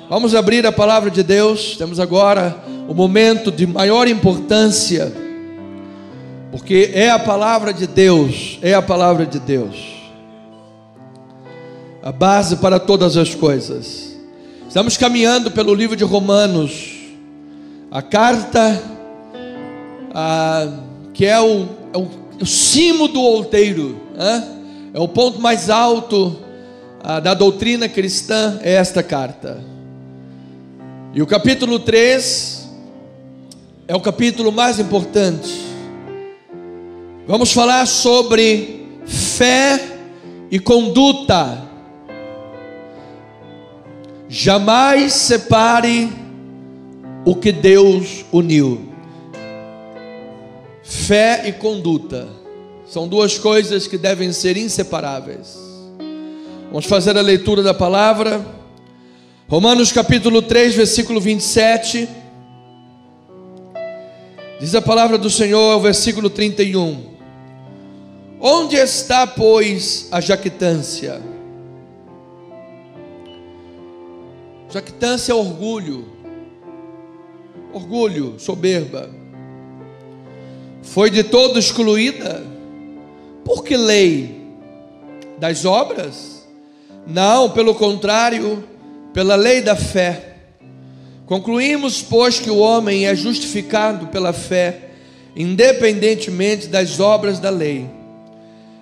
Vamos abrir a palavra de Deus. Temos agora o momento de maior importância, porque é a palavra de Deus, é a palavra de Deus, a base para todas as coisas. Estamos caminhando pelo livro de Romanos, a carta que é o cimo do outeiro, é o ponto mais alto da doutrina cristã, é esta carta. E o capítulo 3 é o capítulo mais importante. Vamos falar sobre fé e conduta. Jamais separe o que Deus uniu. Fé e conduta são duas coisas que devem ser inseparáveis. Vamos fazer a leitura da palavra. Romanos capítulo 3, versículo 27. Diz a palavra do Senhor, o versículo 31. Onde está, pois, a jactância? Jactância é orgulho. Orgulho, soberba. Foi de todo excluída. Por que lei? Das obras? Não, pelo contrário, pela lei da fé. Concluímos, pois, que o homem é justificado pela fé, independentemente das obras da lei.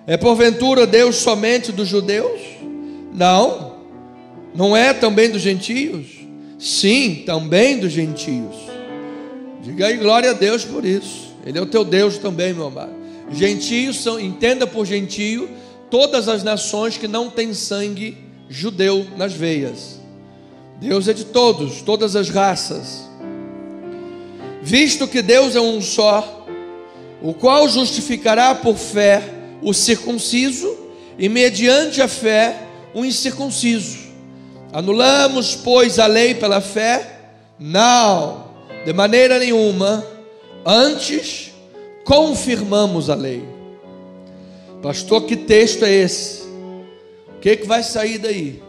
É porventura Deus somente dos judeus? Não. Não é também dos gentios? Sim, também dos gentios. Diga aí glória a Deus por isso. Ele é o teu Deus também, meu amado. Gentios são, entenda por gentio, todas as nações que não têm sangue judeu nas veias. Deus é de todos, todas as raças. Visto que Deus é um só, o qual justificará por fé o circunciso e mediante a fé o incircunciso. Anulamos, pois, a lei pela fé? Não, de maneira nenhuma. Antes, confirmamos a lei. Pastor, que texto é esse? O que vai sair daí?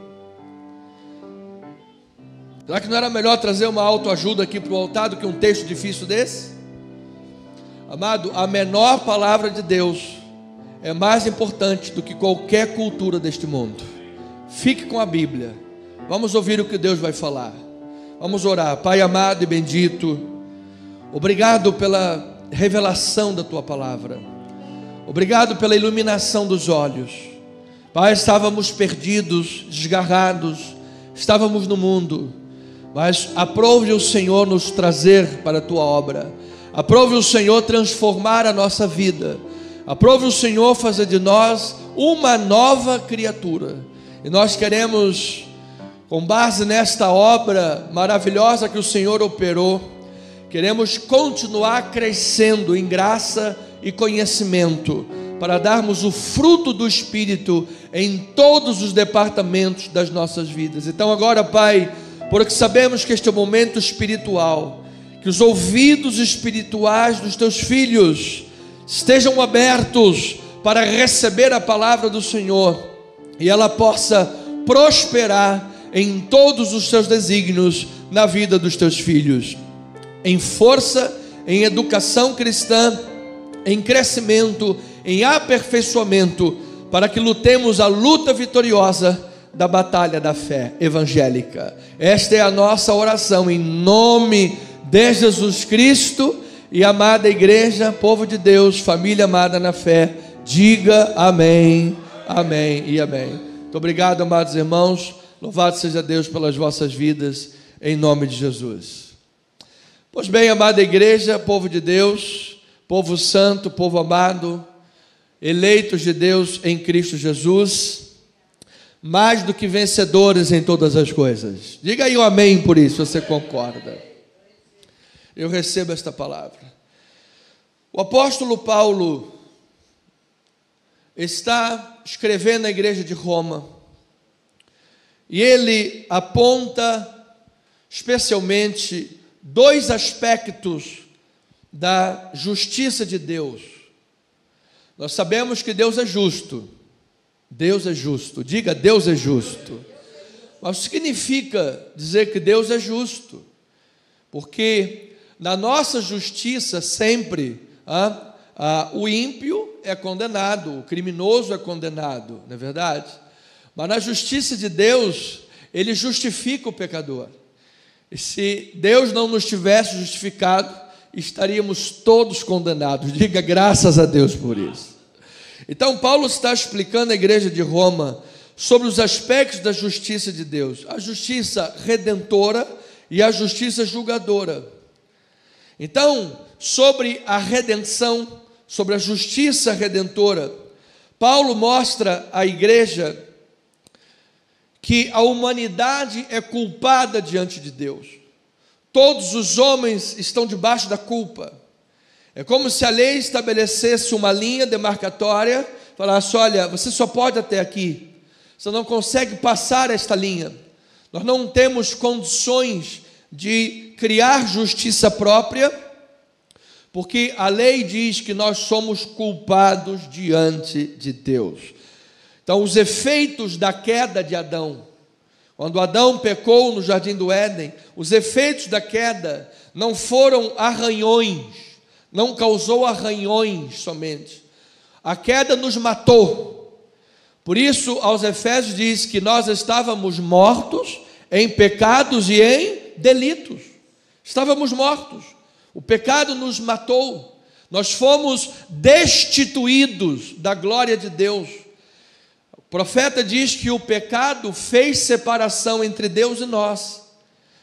Será que não era melhor trazer uma autoajuda aqui para o altar do que um texto difícil desse? Amado, a menor palavra de Deus é mais importante do que qualquer cultura deste mundo. Fique com a Bíblia. Vamos ouvir o que Deus vai falar. Vamos orar. Pai amado e bendito, obrigado pela revelação da Tua palavra. Obrigado pela iluminação dos olhos. Pai, estávamos perdidos, desgarrados, estávamos no mundo, mas aprove o Senhor nos trazer para a Tua obra. Aprove o Senhor transformar a nossa vida. Aprove o Senhor fazer de nós uma nova criatura. E nós queremos, com base nesta obra maravilhosa que o Senhor operou, queremos continuar crescendo em graça e conhecimento, para darmos o fruto do Espírito em todos os departamentos das nossas vidas. Então agora, Pai, porque sabemos que este é o momento espiritual, que os ouvidos espirituais dos Teus filhos estejam abertos para receber a palavra do Senhor, e ela possa prosperar em todos os Teus desígnios na vida dos Teus filhos, em força, em educação cristã, em crescimento, em aperfeiçoamento, para que lutemos a luta vitoriosa da batalha da fé evangélica. Esta é a nossa oração em nome de Jesus Cristo. E amada igreja, povo de Deus, família amada na fé, diga amém, amém e amém. Muito obrigado, amados irmãos. Louvado seja Deus pelas vossas vidas, em nome de Jesus. Pois bem, amada igreja, povo de Deus, povo santo, povo amado, eleitos de Deus em Cristo Jesus, mais do que vencedores em todas as coisas. Diga aí um amém por isso, você concorda? Eu recebo esta palavra. O apóstolo Paulo está escrevendo na igreja de Roma, e ele aponta especialmente dois aspectos da justiça de Deus. Nós sabemos que Deus é justo. Deus é justo. Diga, Deus é justo. Mas significa dizer que Deus é justo, porque na nossa justiça sempre o ímpio é condenado, o criminoso é condenado, não é verdade? Mas na justiça de Deus, Ele justifica o pecador. E se Deus não nos tivesse justificado, estaríamos todos condenados. Diga graças a Deus por isso. Então Paulo está explicando à igreja de Roma sobre os aspectos da justiça de Deus, a justiça redentora e a justiça julgadora. Então, sobre a redenção, sobre a justiça redentora, Paulo mostra à igreja que a humanidade é culpada diante de Deus. Todos os homens estão debaixo da culpa. É como se a lei estabelecesse uma linha demarcatória, falasse: olha, você só pode até aqui, você não consegue passar esta linha. Nós não temos condições de criar justiça própria, porque a lei diz que nós somos culpados diante de Deus. Então, os efeitos da queda de Adão, quando Adão pecou no jardim do Éden, os efeitos da queda não foram arranhões, não causou arranhões somente. A queda nos matou. Por isso, aos Efésios diz que nós estávamos mortos em pecados e em delitos. Estávamos mortos. O pecado nos matou. Nós fomos destituídos da glória de Deus. O profeta diz que o pecado fez separação entre Deus e nós.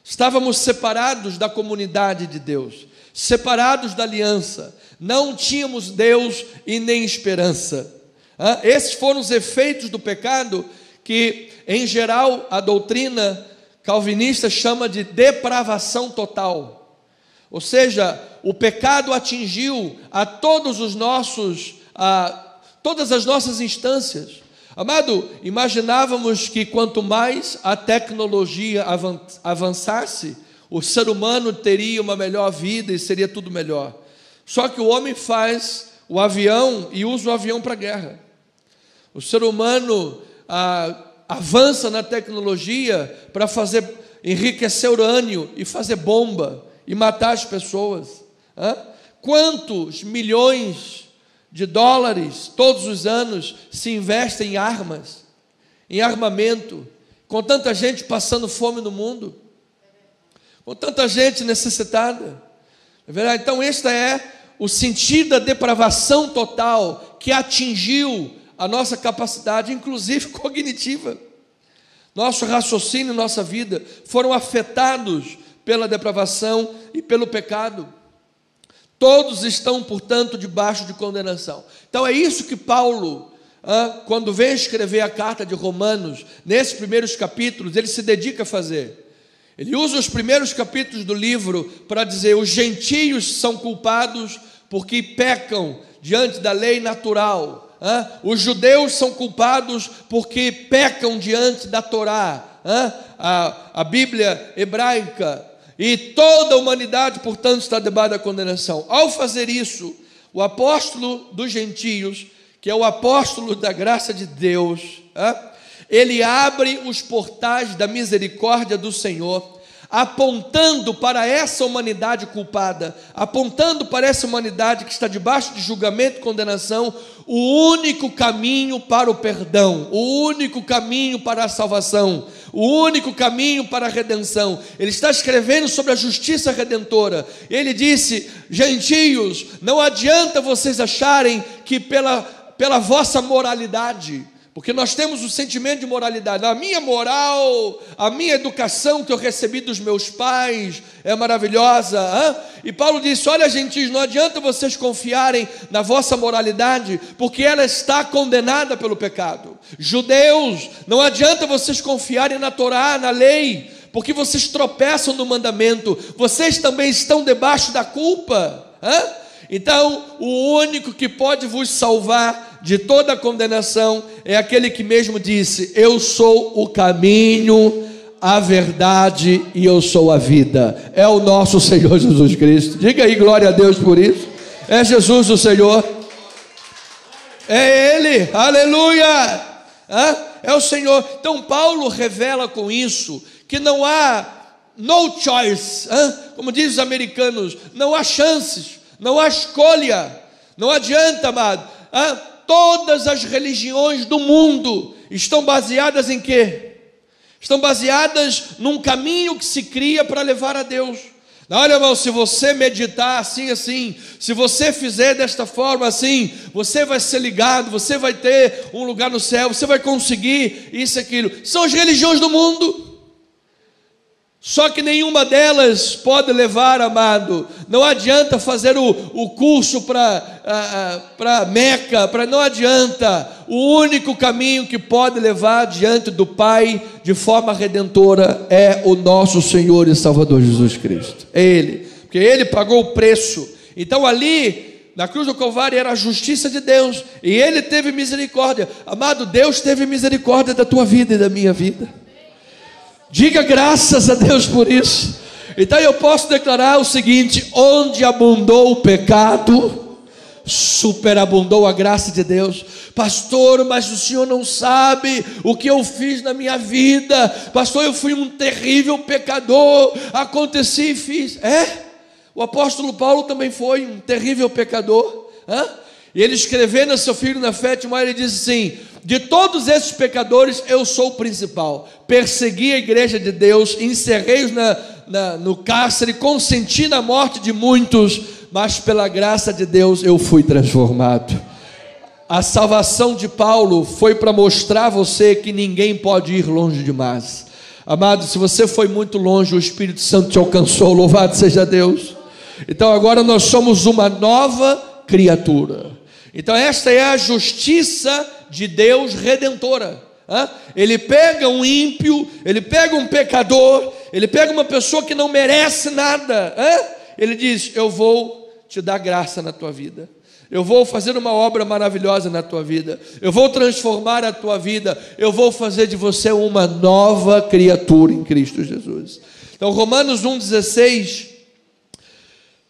Estávamos separados da comunidade de Deus, separados da aliança. Não tínhamos Deus e nem esperança. Esses foram os efeitos do pecado que, em geral, a doutrina calvinista chama de depravação total. Ou seja, o pecado atingiu a todas as nossas instâncias. Amado, imaginávamos que quanto mais a tecnologia avançasse, o ser humano teria uma melhor vida e seria tudo melhor. Só que o homem faz o avião e usa o avião para a guerra. O ser humano avança na tecnologia para enriquecer urânio e fazer bomba e matar as pessoas. Quantos milhões de dólares todos os anos se investem em armas, em armamento, com tanta gente passando fome no mundo, com tanta gente necessitada. É verdade? Então este é o sentido da depravação total que atingiu a nossa capacidade, inclusive cognitiva. Nosso raciocínio, nossa vida foram afetados pela depravação e pelo pecado. Todos estão, portanto, debaixo de condenação. Então é isso que Paulo, quando vem escrever a carta de Romanos, nesses primeiros capítulos, ele se dedica a fazer. Ele usa os primeiros capítulos do livro para dizer: os gentios são culpados porque pecam diante da lei natural. Os judeus são culpados porque pecam diante da Torá, a Bíblia hebraica. E toda a humanidade, portanto, está debaixo da condenação. Ao fazer isso, o apóstolo dos gentios, que é o apóstolo da graça de Deus, ele abre os portais da misericórdia do Senhor, apontando para essa humanidade culpada, apontando para essa humanidade que está debaixo de julgamento e condenação, o único caminho para o perdão, o único caminho para a salvação, o único caminho para a redenção. Ele está escrevendo sobre a justiça redentora. Ele disse: gentios, não adianta vocês acharem que pela vossa moralidade, porque nós temos o sentimento de moralidade. A minha moral, a minha educação que eu recebi dos meus pais é maravilhosa. E Paulo disse: olha, gentios, não adianta vocês confiarem na vossa moralidade, porque ela está condenada pelo pecado. Judeus, não adianta vocês confiarem na Torá, na lei, porque vocês tropeçam no mandamento. Vocês também estão debaixo da culpa. Então, o único que pode vos salvar de toda a condenação é aquele que mesmo disse: eu sou o caminho, a verdade e eu sou a vida. É o nosso Senhor Jesus Cristo. Diga aí glória a Deus por isso. É Jesus o Senhor. É Ele, aleluia. É o Senhor. Então Paulo revela com isso que não há no choice, como dizem os americanos, não há chances, não há escolha, não adianta, amado. Todas as religiões do mundo estão baseadas em quê? Estão baseadas num caminho que se cria para levar a Deus. Olha, irmão, se você meditar assim, se você fizer desta forma assim, você vai ser ligado, você vai ter um lugar no céu, você vai conseguir isso e aquilo. São as religiões do mundo. Só que nenhuma delas pode levar, amado. Não adianta fazer o curso para Meca, não adianta. O único caminho que pode levar diante do Pai de forma redentora é o nosso Senhor e Salvador Jesus Cristo. É Ele, porque Ele pagou o preço. Então ali, na cruz do Calvário, era a justiça de Deus, e Ele teve misericórdia. Amado, Deus teve misericórdia da tua vida e da minha vida. Diga graças a Deus por isso. Então eu posso declarar o seguinte: onde abundou o pecado, superabundou a graça de Deus. Pastor, mas o senhor não sabe o que eu fiz na minha vida. Pastor, eu fui um terrível pecador, aconteci e fiz. O apóstolo Paulo também foi um terrível pecador. E ele escrevendo a seu filho na fé, ele diz assim: de todos esses pecadores eu sou o principal. Persegui a igreja de Deus, encerrei-os no cárcere, consenti na morte de muitos, mas pela graça de Deus eu fui transformado. A salvação de Paulo foi para mostrar a você que ninguém pode ir longe demais. Amado, se você foi muito longe, o Espírito Santo te alcançou, louvado seja Deus. Então agora nós somos uma nova criatura. Então esta é a justiça de Deus redentora. Ele pega um ímpio, ele pega um pecador, ele pega uma pessoa que não merece nada, ele diz: eu vou te dar graça na tua vida, eu vou fazer uma obra maravilhosa na tua vida, eu vou transformar a tua vida, eu vou fazer de você uma nova criatura em Cristo Jesus. Então Romanos 1,16,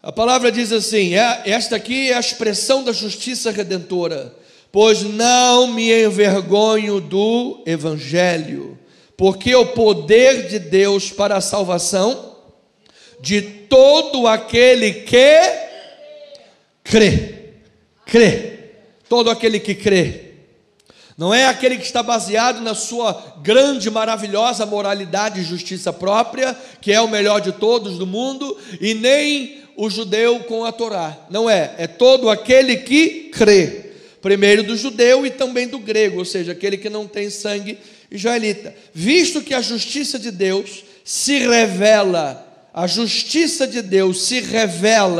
a palavra diz assim, esta aqui é a expressão da justiça redentora: pois não me envergonho do Evangelho, porque é o poder de Deus para a salvação de todo aquele que crê, todo aquele que crê. Não é aquele que está baseado na sua grande, maravilhosa moralidade e justiça própria, que é o melhor de todos do mundo, e nem o judeu com a Torá. Não é todo aquele que crê. Primeiro do judeu e também do grego, ou seja, aquele que não tem sangue israelita. Visto que a justiça de Deus se revela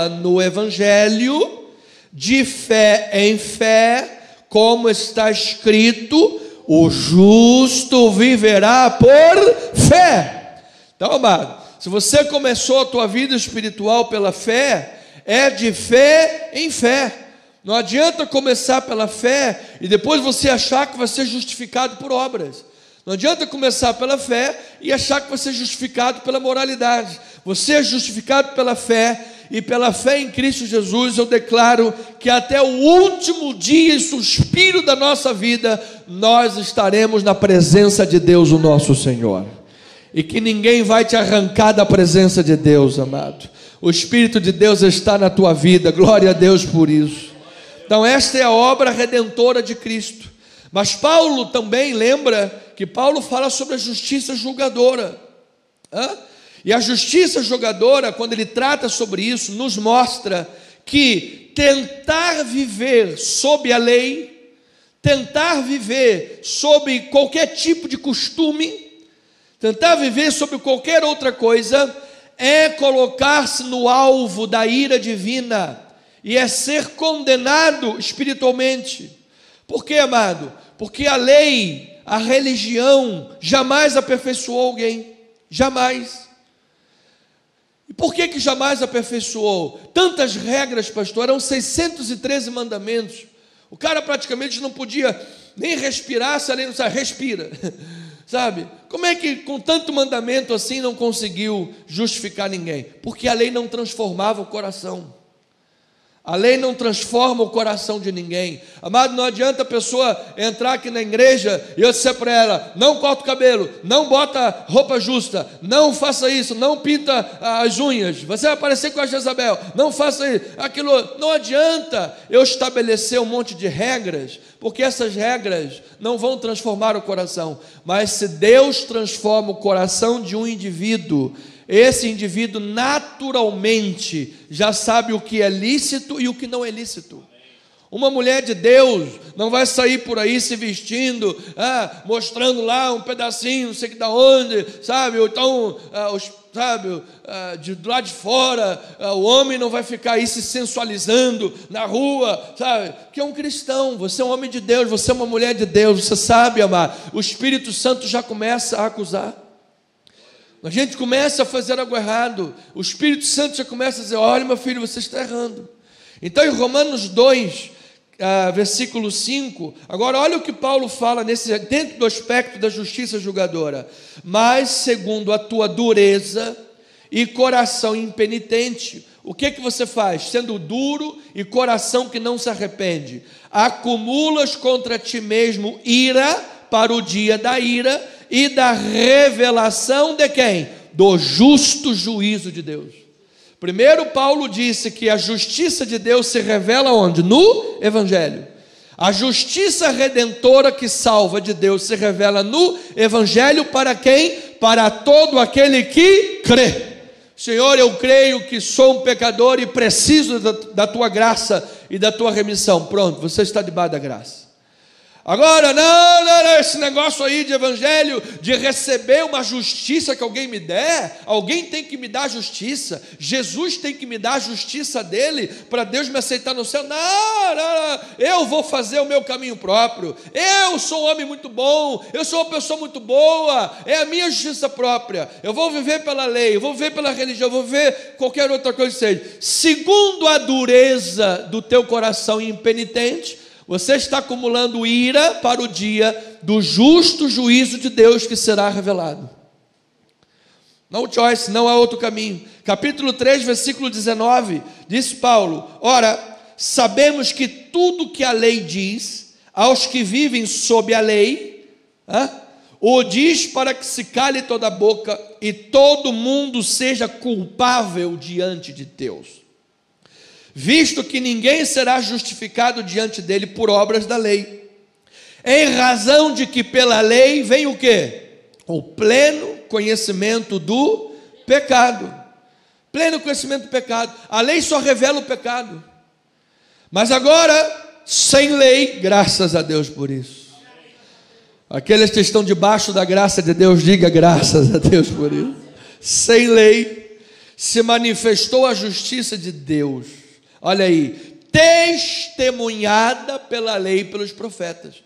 no Evangelho, de fé em fé, como está escrito: o justo viverá por fé. Então, amado, se você começou a tua vida espiritual pela fé, é de fé em fé. Não adianta começar pela fé e depois você achar que vai ser justificado por obras. Não adianta começar pela fé e achar que vai ser justificado pela moralidade. Você é justificado pela fé, e pela fé em Cristo Jesus eu declaro que até o último dia e suspiro da nossa vida nós estaremos na presença de Deus, o nosso Senhor, e que ninguém vai te arrancar da presença de Deus, amado. O Espírito de Deus está na tua vida, glória a Deus por isso. Então esta é a obra redentora de Cristo. Mas Paulo também lembra que Paulo fala sobre a justiça julgadora. E a justiça julgadora, quando ele trata sobre isso, nos mostra que tentar viver sob a lei, tentar viver sob qualquer tipo de costume, tentar viver sob qualquer outra coisa, é colocar-se no alvo da ira divina, e é ser condenado espiritualmente. Por quê, amado? Porque a lei, a religião, jamais aperfeiçoou alguém. Jamais. E por que jamais aperfeiçoou? Tantas regras, pastor, eram 613 mandamentos. O cara praticamente não podia nem respirar, se a lei não sabe, respira. Sabe? Como é que com tanto mandamento assim não conseguiu justificar ninguém? Porque a lei não transformava o coração. A lei não transforma o coração de ninguém. Amado, não adianta a pessoa entrar aqui na igreja e eu disser para ela: não corta o cabelo, não bota roupa justa, não faça isso, não pinta as unhas, você vai parecer com a Jezabel, não faça isso, aquilo. Não adianta eu estabelecer um monte de regras, porque essas regras não vão transformar o coração. Mas se Deus transforma o coração de um indivíduo, esse indivíduo naturalmente já sabe o que é lícito e o que não é lícito. Uma mulher de Deus não vai sair por aí se vestindo, mostrando lá um pedacinho, não sei que da onde, sabe? Ou então, do lado de fora, o homem não vai ficar aí se sensualizando na rua, sabe? Que é um cristão, você é um homem de Deus, você é uma mulher de Deus, você sabe, amar. O Espírito Santo já começa a acusar. A gente começa a fazer algo errado, o Espírito Santo já começa a dizer: olha, meu filho, você está errando. Então, em Romanos 2, versículo 5, agora olha o que Paulo fala dentro do aspecto da justiça julgadora. Mas segundo a tua dureza e coração impenitente, o que você faz? Sendo duro e coração que não se arrepende, acumulas contra ti mesmo ira para o dia da ira e da revelação de quem? Do justo juízo de Deus. Primeiro, Paulo disse que a justiça de Deus se revela onde? No Evangelho. A justiça redentora que salva de Deus se revela no Evangelho para quem? Para todo aquele que crê. Senhor, eu creio que sou um pecador e preciso da tua graça e da tua remissão. Pronto, você está debaixo da graça. Agora, não, esse negócio aí de evangelho, de receber uma justiça que alguém me der, alguém tem que me dar a justiça, Jesus tem que me dar a justiça dele, para Deus me aceitar no céu. Não, eu vou fazer o meu caminho próprio, eu sou um homem muito bom, eu sou uma pessoa muito boa, é a minha justiça própria, eu vou viver pela lei, eu vou viver pela religião, eu vou viver qualquer outra coisa que seja. Segundo a dureza do teu coração impenitente, você está acumulando ira para o dia do justo juízo de Deus que será revelado. No choice, não há outro caminho. Capítulo 3, versículo 19, diz Paulo: ora, sabemos que tudo que a lei diz aos que vivem sob a lei, o diz para que se cale toda a boca e todo mundo seja culpável diante de Deus, visto que ninguém será justificado diante dele por obras da lei, em razão de que pela lei vem o quê? O pleno conhecimento do pecado. Pleno conhecimento do pecado. A lei só revela o pecado. Mas agora, sem lei, graças a Deus por isso. Aqueles que estão debaixo da graça de Deus, diga graças a Deus por isso. Sem lei, se manifestou a justiça de Deus. Olha aí, testemunhada pela lei e pelos profetas.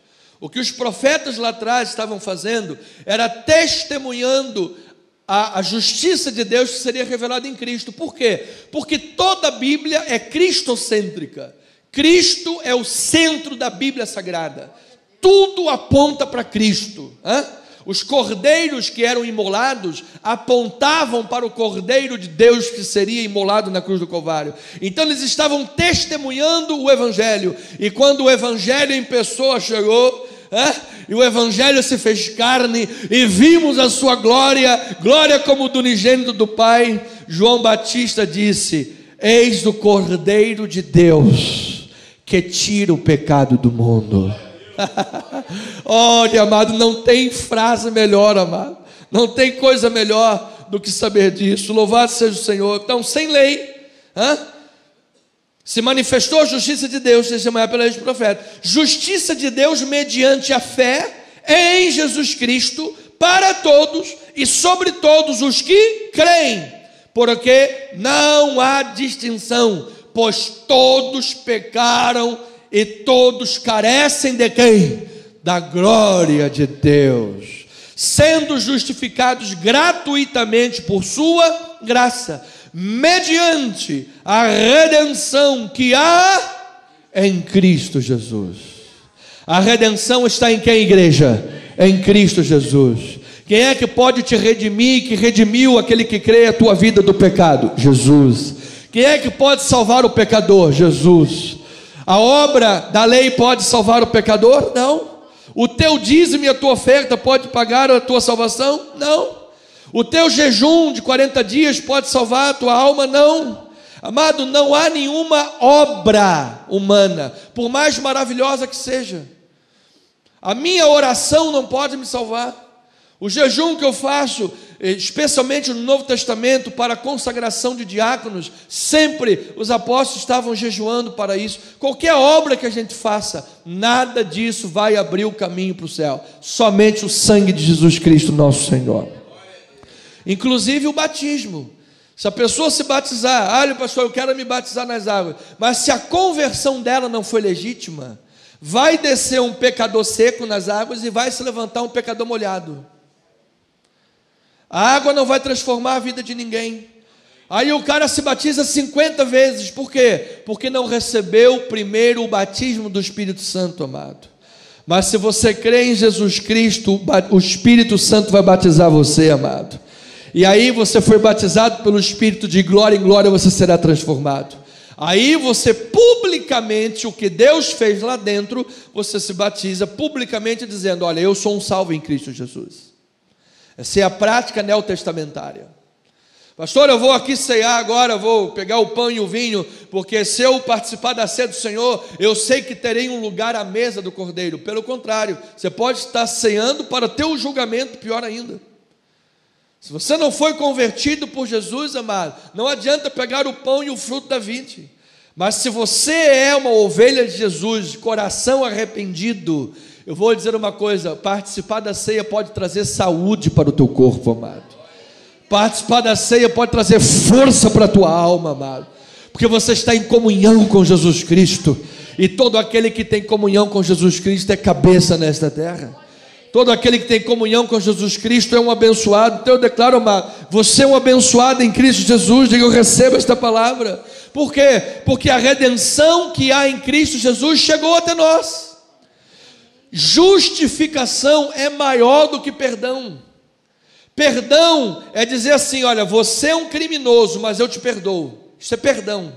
O que os profetas lá atrás estavam fazendo era testemunhando a justiça de Deus que seria revelada em Cristo. Por quê? Porque toda a Bíblia é cristocêntrica. Cristo é o centro da Bíblia Sagrada. Tudo aponta para Cristo. Os cordeiros que eram imolados apontavam para o Cordeiro de Deus que seria imolado na cruz do Calvário. Então eles estavam testemunhando o Evangelho. E quando o Evangelho em pessoa chegou, e o Evangelho se fez carne, e vimos a sua glória, glória como do unigênito do Pai, João Batista disse: eis o Cordeiro de Deus que tira o pecado do mundo. Olha, amado, não tem frase melhor, amado, não tem coisa melhor do que saber disso. Louvado seja o Senhor. Então, sem lei, se manifestou a justiça de Deus, testemunhada pela lei dos profetas. Justiça de Deus mediante a fé em Jesus Cristo para todos e sobre todos os que creem, porque não há distinção, pois todos pecaram e todos carecem de quem? Da glória de Deus, sendo justificados gratuitamente por sua graça, mediante a redenção que há em Cristo Jesus. A redenção está em quem, igreja? Em Cristo Jesus. Quem é que pode te redimir, que redimiu aquele que crê a tua vida do pecado? Jesus. Quem é que pode salvar o pecador? Jesus. A obra da lei pode salvar o pecador? Não. O teu dízimo e a tua oferta pode pagar a tua salvação? Não. O teu jejum de 40 dias pode salvar a tua alma? Não. Amado, não há nenhuma obra humana, por mais maravilhosa que seja. A minha oração não pode me salvar. O jejum que eu faço, especialmente no Novo Testamento, para a consagração de diáconos, sempre os apóstolos estavam jejuando para isso. Qualquer obra que a gente faça, nada disso vai abrir o caminho para o céu. Somente o sangue de Jesus Cristo, nosso Senhor. Inclusive o batismo. Se a pessoa se batizar, olha pastor, eu quero me batizar nas águas, mas se a conversão dela não foi legítima, vai descer um pecador seco nas águas e vai se levantar um pecador molhado. A água não vai transformar a vida de ninguém. Aí o cara se batiza 50 vezes. Por quê? Porque não recebeu primeiro o batismo do Espírito Santo, amado. Mas se você crê em Jesus Cristo, o Espírito Santo vai batizar você, amado. E aí você foi batizado pelo Espírito, de glória em glória você será transformado. Aí você publicamente, o que Deus fez lá dentro, você se batiza publicamente dizendo, olha, eu sou um salvo em Cristo Jesus. Essa é a prática neotestamentária. Pastor, eu vou aqui ceiar agora, vou pegar o pão e o vinho, porque se eu participar da ceia do Senhor, eu sei que terei um lugar à mesa do Cordeiro. Pelo contrário, você pode estar ceando para ter o julgamento, pior ainda. Se você não foi convertido por Jesus, amado, não adianta pegar o pão e o fruto da vide. Mas se você é uma ovelha de Jesus, de coração arrependido, eu vou dizer uma coisa, participar da ceia pode trazer saúde para o teu corpo, amado. Participar da ceia pode trazer força para a tua alma, amado. Porque você está em comunhão com Jesus Cristo. E todo aquele que tem comunhão com Jesus Cristo é cabeça nesta terra. Todo aquele que tem comunhão com Jesus Cristo é um abençoado. Então eu declaro, amado, você é um abençoado em Cristo Jesus. Diga, eu recebo esta palavra. Por quê? Porque a redenção que há em Cristo Jesus chegou até nós. Justificação é maior do que perdão. Perdão é dizer assim, olha, você é um criminoso, mas eu te perdoo. Isso é perdão.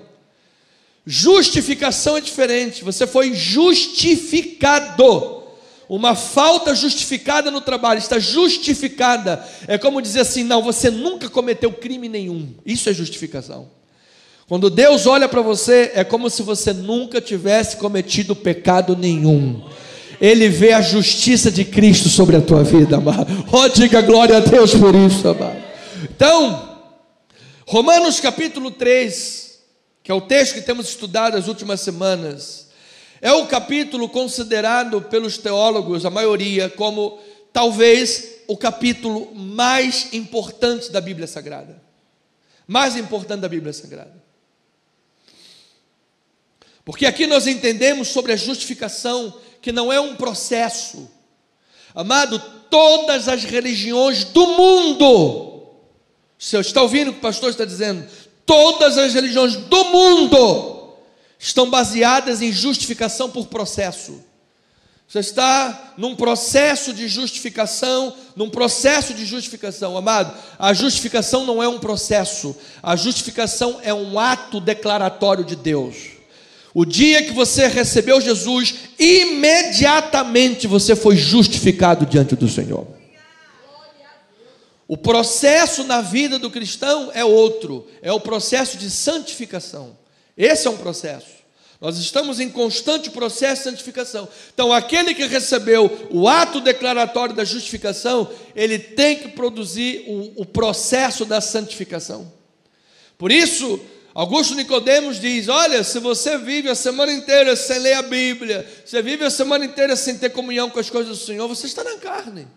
Justificação é diferente. Você foi justificado. Uma falta justificada no trabalho, está justificada. É como dizer assim, não, você nunca cometeu crime nenhum. Isso é justificação. Quando Deus olha para você, é como se você nunca tivesse cometido pecado nenhum. Ele vê a justiça de Cristo sobre a tua vida, amado. Oh, diga glória a Deus por isso, amado. Então, Romanos capítulo 3, que é o texto que temos estudado as últimas semanas, é o capítulo considerado pelos teólogos, a maioria, como talvez o capítulo mais importante da Bíblia Sagrada. Mais importante da Bíblia Sagrada. Porque aqui nós entendemos sobre a justificação, que não é um processo. Amado, todas as religiões do mundo, você está ouvindo o que o pastor está dizendo? Todas as religiões do mundo estão baseadas em justificação por processo. Você está num processo de justificação, amado. A justificação não é um processo, a justificação é um ato declaratório de Deus. O dia que você recebeu Jesus, imediatamente você foi justificado diante do Senhor. O processo na vida do cristão é outro, é o processo de santificação. Esse é um processo. Nós estamos em constante processo de santificação. Então, aquele que recebeu o ato declaratório da justificação, ele tem que produzir o processo da santificação. Por isso, Augusto Nicodemos diz, olha, se você vive a semana inteira sem ler a Bíblia, você vive a semana inteira sem ter comunhão com as coisas do Senhor, você está na carne.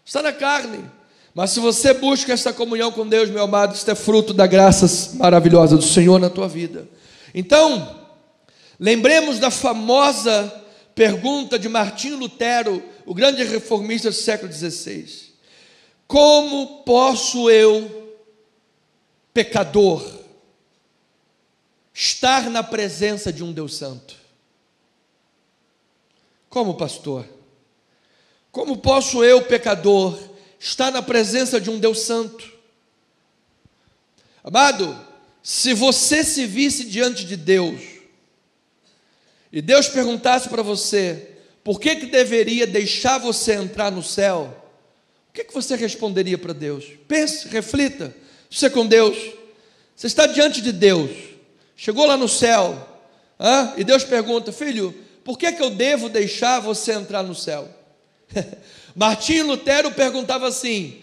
Está na carne. Mas se você busca essa comunhão com Deus, meu amado, isso é fruto da graça maravilhosa do Senhor na tua vida. Então, lembremos da famosa pergunta de Martinho Lutero, o grande reformista do século XVI. Como posso eu, pecador, estar na presença de um Deus Santo? Como, pastor? Como posso eu, pecador, estar na presença de um Deus Santo? Amado, se você se visse diante de Deus, e Deus perguntasse para você, por que deveria deixar você entrar no céu? O que você responderia para Deus? Pense, reflita, você é com Deus, você está diante de Deus, chegou lá no céu, e Deus pergunta, filho, por que eu devo deixar você entrar no céu? Martinho Lutero perguntava assim,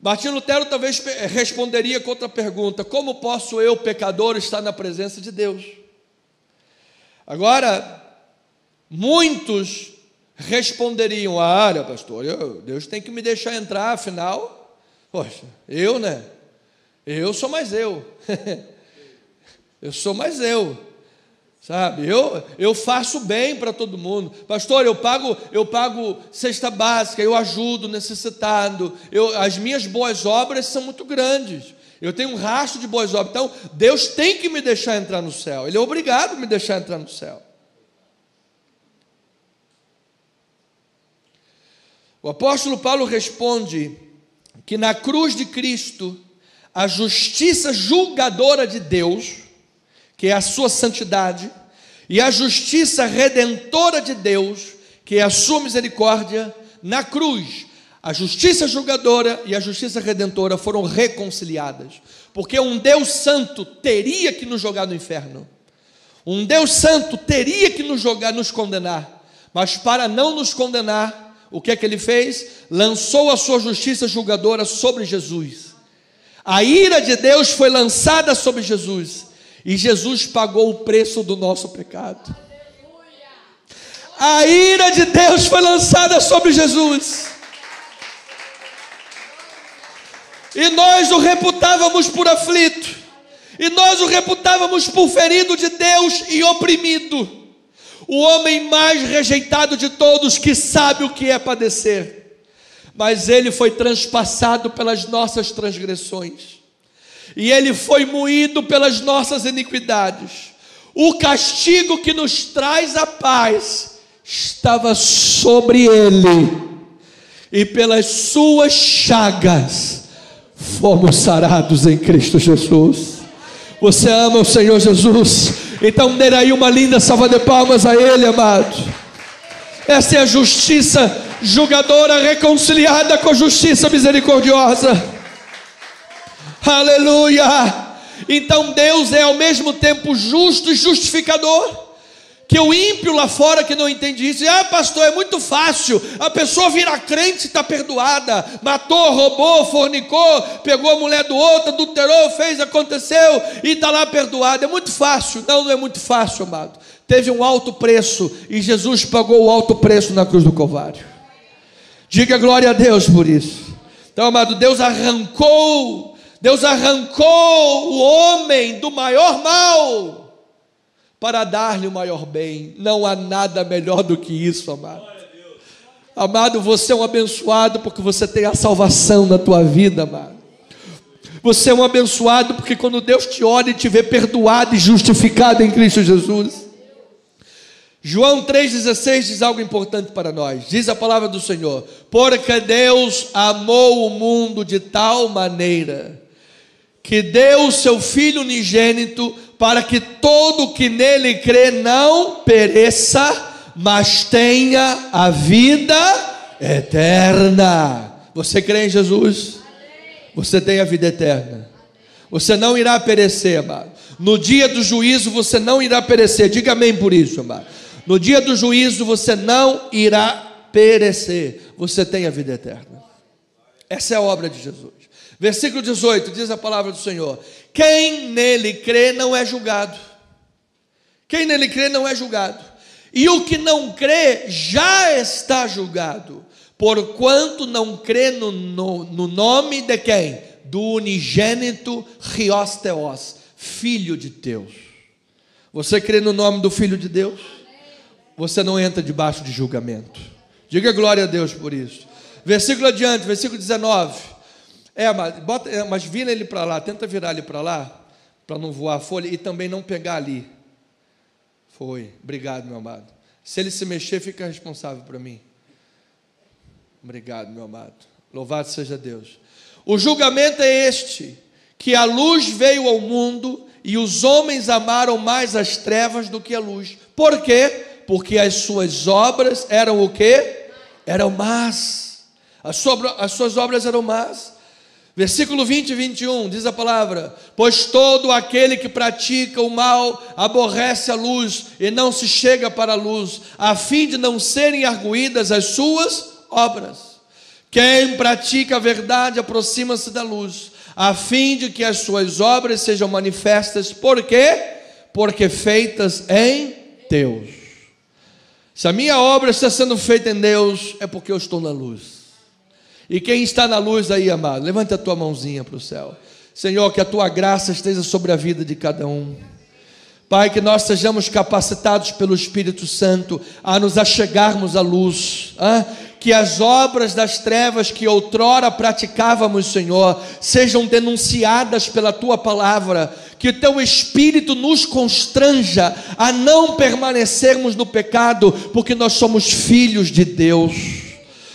Martinho Lutero talvez responderia com outra pergunta, como posso eu, pecador, estar na presença de Deus? Agora, muitos responderiam, olha pastor, Deus tem que me deixar entrar, afinal, poxa, eu sou mais eu, eu sou mais eu, sabe, eu faço bem para todo mundo, pastor, eu pago cesta básica, eu ajudo o necessitado, as minhas boas obras são muito grandes, eu tenho um rastro de boas obras, então Deus tem que me deixar entrar no céu, Ele é obrigado a me deixar entrar no céu. O apóstolo Paulo responde que na cruz de Cristo, a justiça julgadora de Deus, que é a sua santidade, e a justiça redentora de Deus, que é a sua misericórdia, na cruz, a justiça julgadora e a justiça redentora foram reconciliadas, porque um Deus santo teria que nos jogar no inferno, um Deus santo teria que nos condenar, mas para não nos condenar, o que é que Ele fez? Lançou a sua justiça julgadora sobre Jesus, a ira de Deus foi lançada sobre Jesus, e Jesus pagou o preço do nosso pecado. A ira de Deus foi lançada sobre Jesus, e nós o reputávamos por aflito, e nós o reputávamos por ferido de Deus e oprimido, o homem mais rejeitado de todos, que sabe o que é padecer, mas Ele foi transpassado pelas nossas transgressões, e Ele foi moído pelas nossas iniquidades. O castigo que nos traz a paz estava sobre Ele, e pelas suas chagas fomos sarados em Cristo Jesus. Você ama o Senhor Jesus? Então dê aí uma linda salva de palmas a Ele, amado. Essa é a justiça julgadora reconciliada com a justiça misericordiosa. Aleluia! Então Deus é ao mesmo tempo justo e justificador. Que o ímpio lá fora que não entende isso, pastor, é muito fácil, a pessoa vira crente e está perdoada, matou, roubou, fornicou, pegou a mulher do outro, adulterou, fez, aconteceu e está lá perdoada, é muito fácil. Não é muito fácil, amado. Teve um alto preço e Jesus pagou o alto preço na cruz do Calvário. Diga glória a Deus por isso. Então, amado, Deus arrancou o homem do maior mal para dar-lhe o maior bem. Não há nada melhor do que isso, amado. Amado, você é um abençoado porque você tem a salvação na tua vida, amado. Você é um abençoado porque quando Deus te olha e te vê perdoado e justificado em Cristo Jesus. João 3,16 diz algo importante para nós. Diz a palavra do Senhor: porque Deus amou o mundo de tal maneira que deu o seu Filho unigênito, para que todo que nele crê não pereça, mas tenha a vida eterna. Você crê em Jesus? Você tem a vida eterna. Você não irá perecer, amado. No dia do juízo você não irá perecer. Diga amém por isso, amado. No dia do juízo você não irá perecer. Você tem a vida eterna. Essa é a obra de Jesus. Versículo 18, diz a palavra do Senhor: quem nele crê não é julgado. Quem nele crê não é julgado. E o que não crê já está julgado, porquanto não crê no nome de quem? Do unigênito Hios Theos, Filho de Deus. Você crê no nome do Filho de Deus? Você não entra debaixo de julgamento. Diga glória a Deus por isso. Versículo adiante, versículo 19. Mas vira ele para lá, tenta virar ele para lá, para não voar a folha e também não pegar ali. Foi, obrigado, meu amado. Se ele se mexer, fica responsável para mim. Obrigado, meu amado. Louvado seja Deus. O julgamento é este: que a luz veio ao mundo e os homens amaram mais as trevas do que a luz. Por quê? Porque as suas obras eram o quê? Eram más. As suas obras eram más. Versículo 20 e 21, diz a palavra: pois todo aquele que pratica o mal aborrece a luz e não se chega para a luz, a fim de não serem arguídas as suas obras. Quem pratica a verdade aproxima-se da luz, a fim de que as suas obras sejam manifestas. Por quê? Porque feitas em Deus. Se a minha obra está sendo feita em Deus, é porque eu estou na luz. E quem está na luz aí, amado, levanta a tua mãozinha para o céu. Senhor, que a tua graça esteja sobre a vida de cada um. Pai, que nós sejamos capacitados pelo Espírito Santo a nos achegarmos à luz, que as obras das trevas que outrora praticávamos, Senhor, sejam denunciadas pela tua palavra, que o teu Espírito nos constranja a não permanecermos no pecado, porque nós somos filhos de Deus.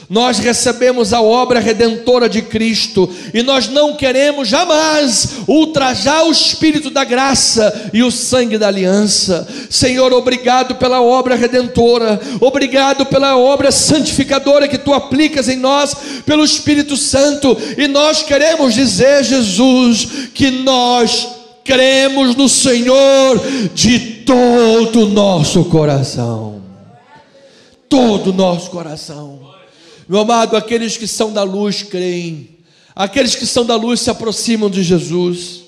Nós recebemos a obra redentora de Cristo e nós não queremos jamais ultrajar o Espírito da graça e o sangue da aliança. Senhor, obrigado pela obra redentora, obrigado pela obra santificadora que Tu aplicas em nós pelo Espírito Santo, e nós queremos dizer, Jesus, que nós cremos no Senhor de todo o nosso coração, todo o nosso coração. Meu amado, aqueles que são da luz creem, aqueles que são da luz se aproximam de Jesus.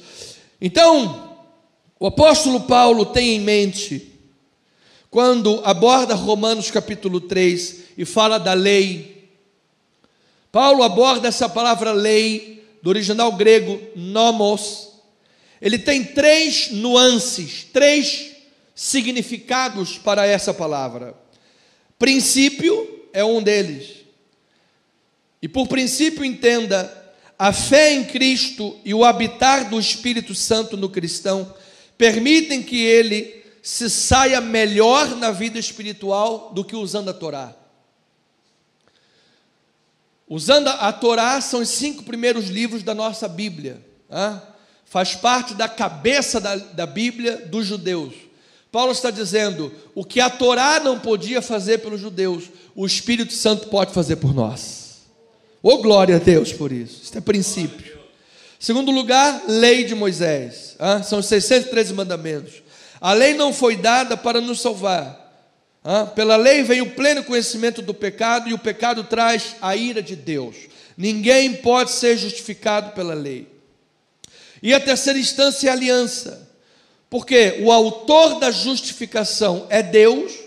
Então, o apóstolo Paulo tem em mente, quando aborda Romanos capítulo 3 e fala da lei, Paulo aborda essa palavra lei, do original grego nomos. Ele tem três nuances, três significados para essa palavra. Princípio é um deles. E por princípio entenda, a fé em Cristo e o habitar do Espírito Santo no cristão permitem que ele se saia melhor na vida espiritual do que usando a Torá. Usando a Torá são os 5 primeiros livros da nossa Bíblia, faz parte da cabeça da Bíblia dos judeus. Paulo está dizendo, o que a Torá não podia fazer pelos judeus, o Espírito Santo pode fazer por nós. Oh, glória a Deus por isso. Isso é princípio. Segundo lugar, lei de Moisés. São os 613 mandamentos. A lei não foi dada para nos salvar. Pela lei vem o pleno conhecimento do pecado, e o pecado traz a ira de Deus. Ninguém pode ser justificado pela lei. E a terceira instância é a aliança. Porque o autor da justificação é Deus.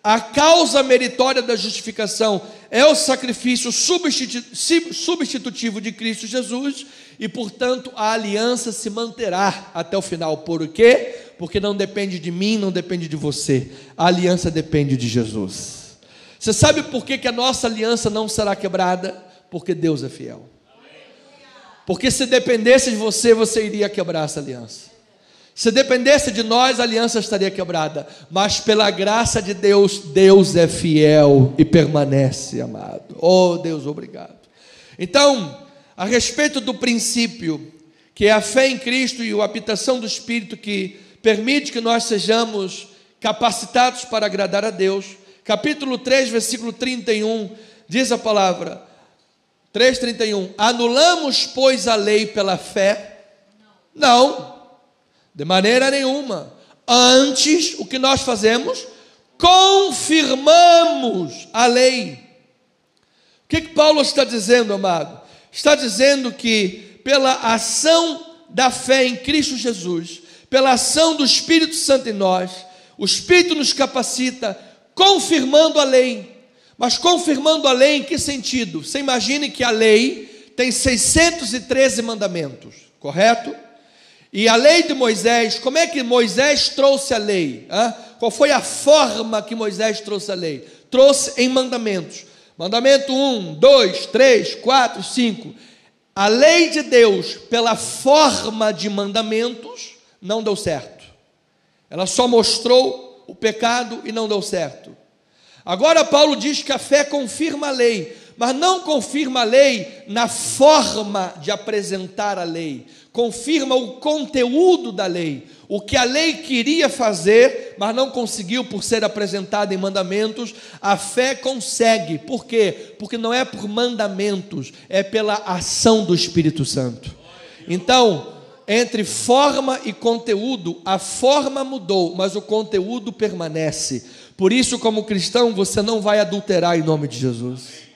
A causa meritória da justificação é o sacrifício substitutivo de Cristo Jesus, e portanto a aliança se manterá até o final. Por quê? Porque não depende de mim, não depende de você, a aliança depende de Jesus. Você sabe por que a nossa aliança não será quebrada? Porque Deus é fiel. Porque se dependesse de você, você iria quebrar essa aliança. Se dependesse de nós, a aliança estaria quebrada. Mas pela graça de Deus, Deus é fiel e permanece, amado. Oh Deus, obrigado. Então, a respeito do princípio, que é a fé em Cristo e a habitação do Espírito, que permite que nós sejamos capacitados para agradar a Deus, capítulo 3, versículo 31, diz a palavra, 3:31, anulamos, pois, a lei pela fé? Não. De maneira nenhuma. Antes, o que nós fazemos? Confirmamos a lei. O que Paulo está dizendo, amado? Está dizendo que pela ação da fé em Cristo Jesus, pela ação do Espírito Santo em nós, o Espírito nos capacita, confirmando a lei. Mas confirmando a lei em que sentido? Você imagine que a lei tem 613 mandamentos, correto? E a lei de Moisés, como é que Moisés trouxe a lei? Qual foi a forma que Moisés trouxe a lei? Trouxe em mandamentos. Mandamento 1, 2, 3, 4, 5. A lei de Deus, pela forma de mandamentos, não deu certo. Ela só mostrou o pecado e não deu certo. Agora Paulo diz que a fé confirma a lei, mas não confirma a lei na forma de apresentar a lei, confirma o conteúdo da lei, o que a lei queria fazer, mas não conseguiu por ser apresentada em mandamentos. A fé consegue. Por quê? Porque não é por mandamentos, é pela ação do Espírito Santo. Então, entre forma e conteúdo, a forma mudou, mas o conteúdo permanece. Por isso, como cristão, você não vai adulterar em nome de Jesus.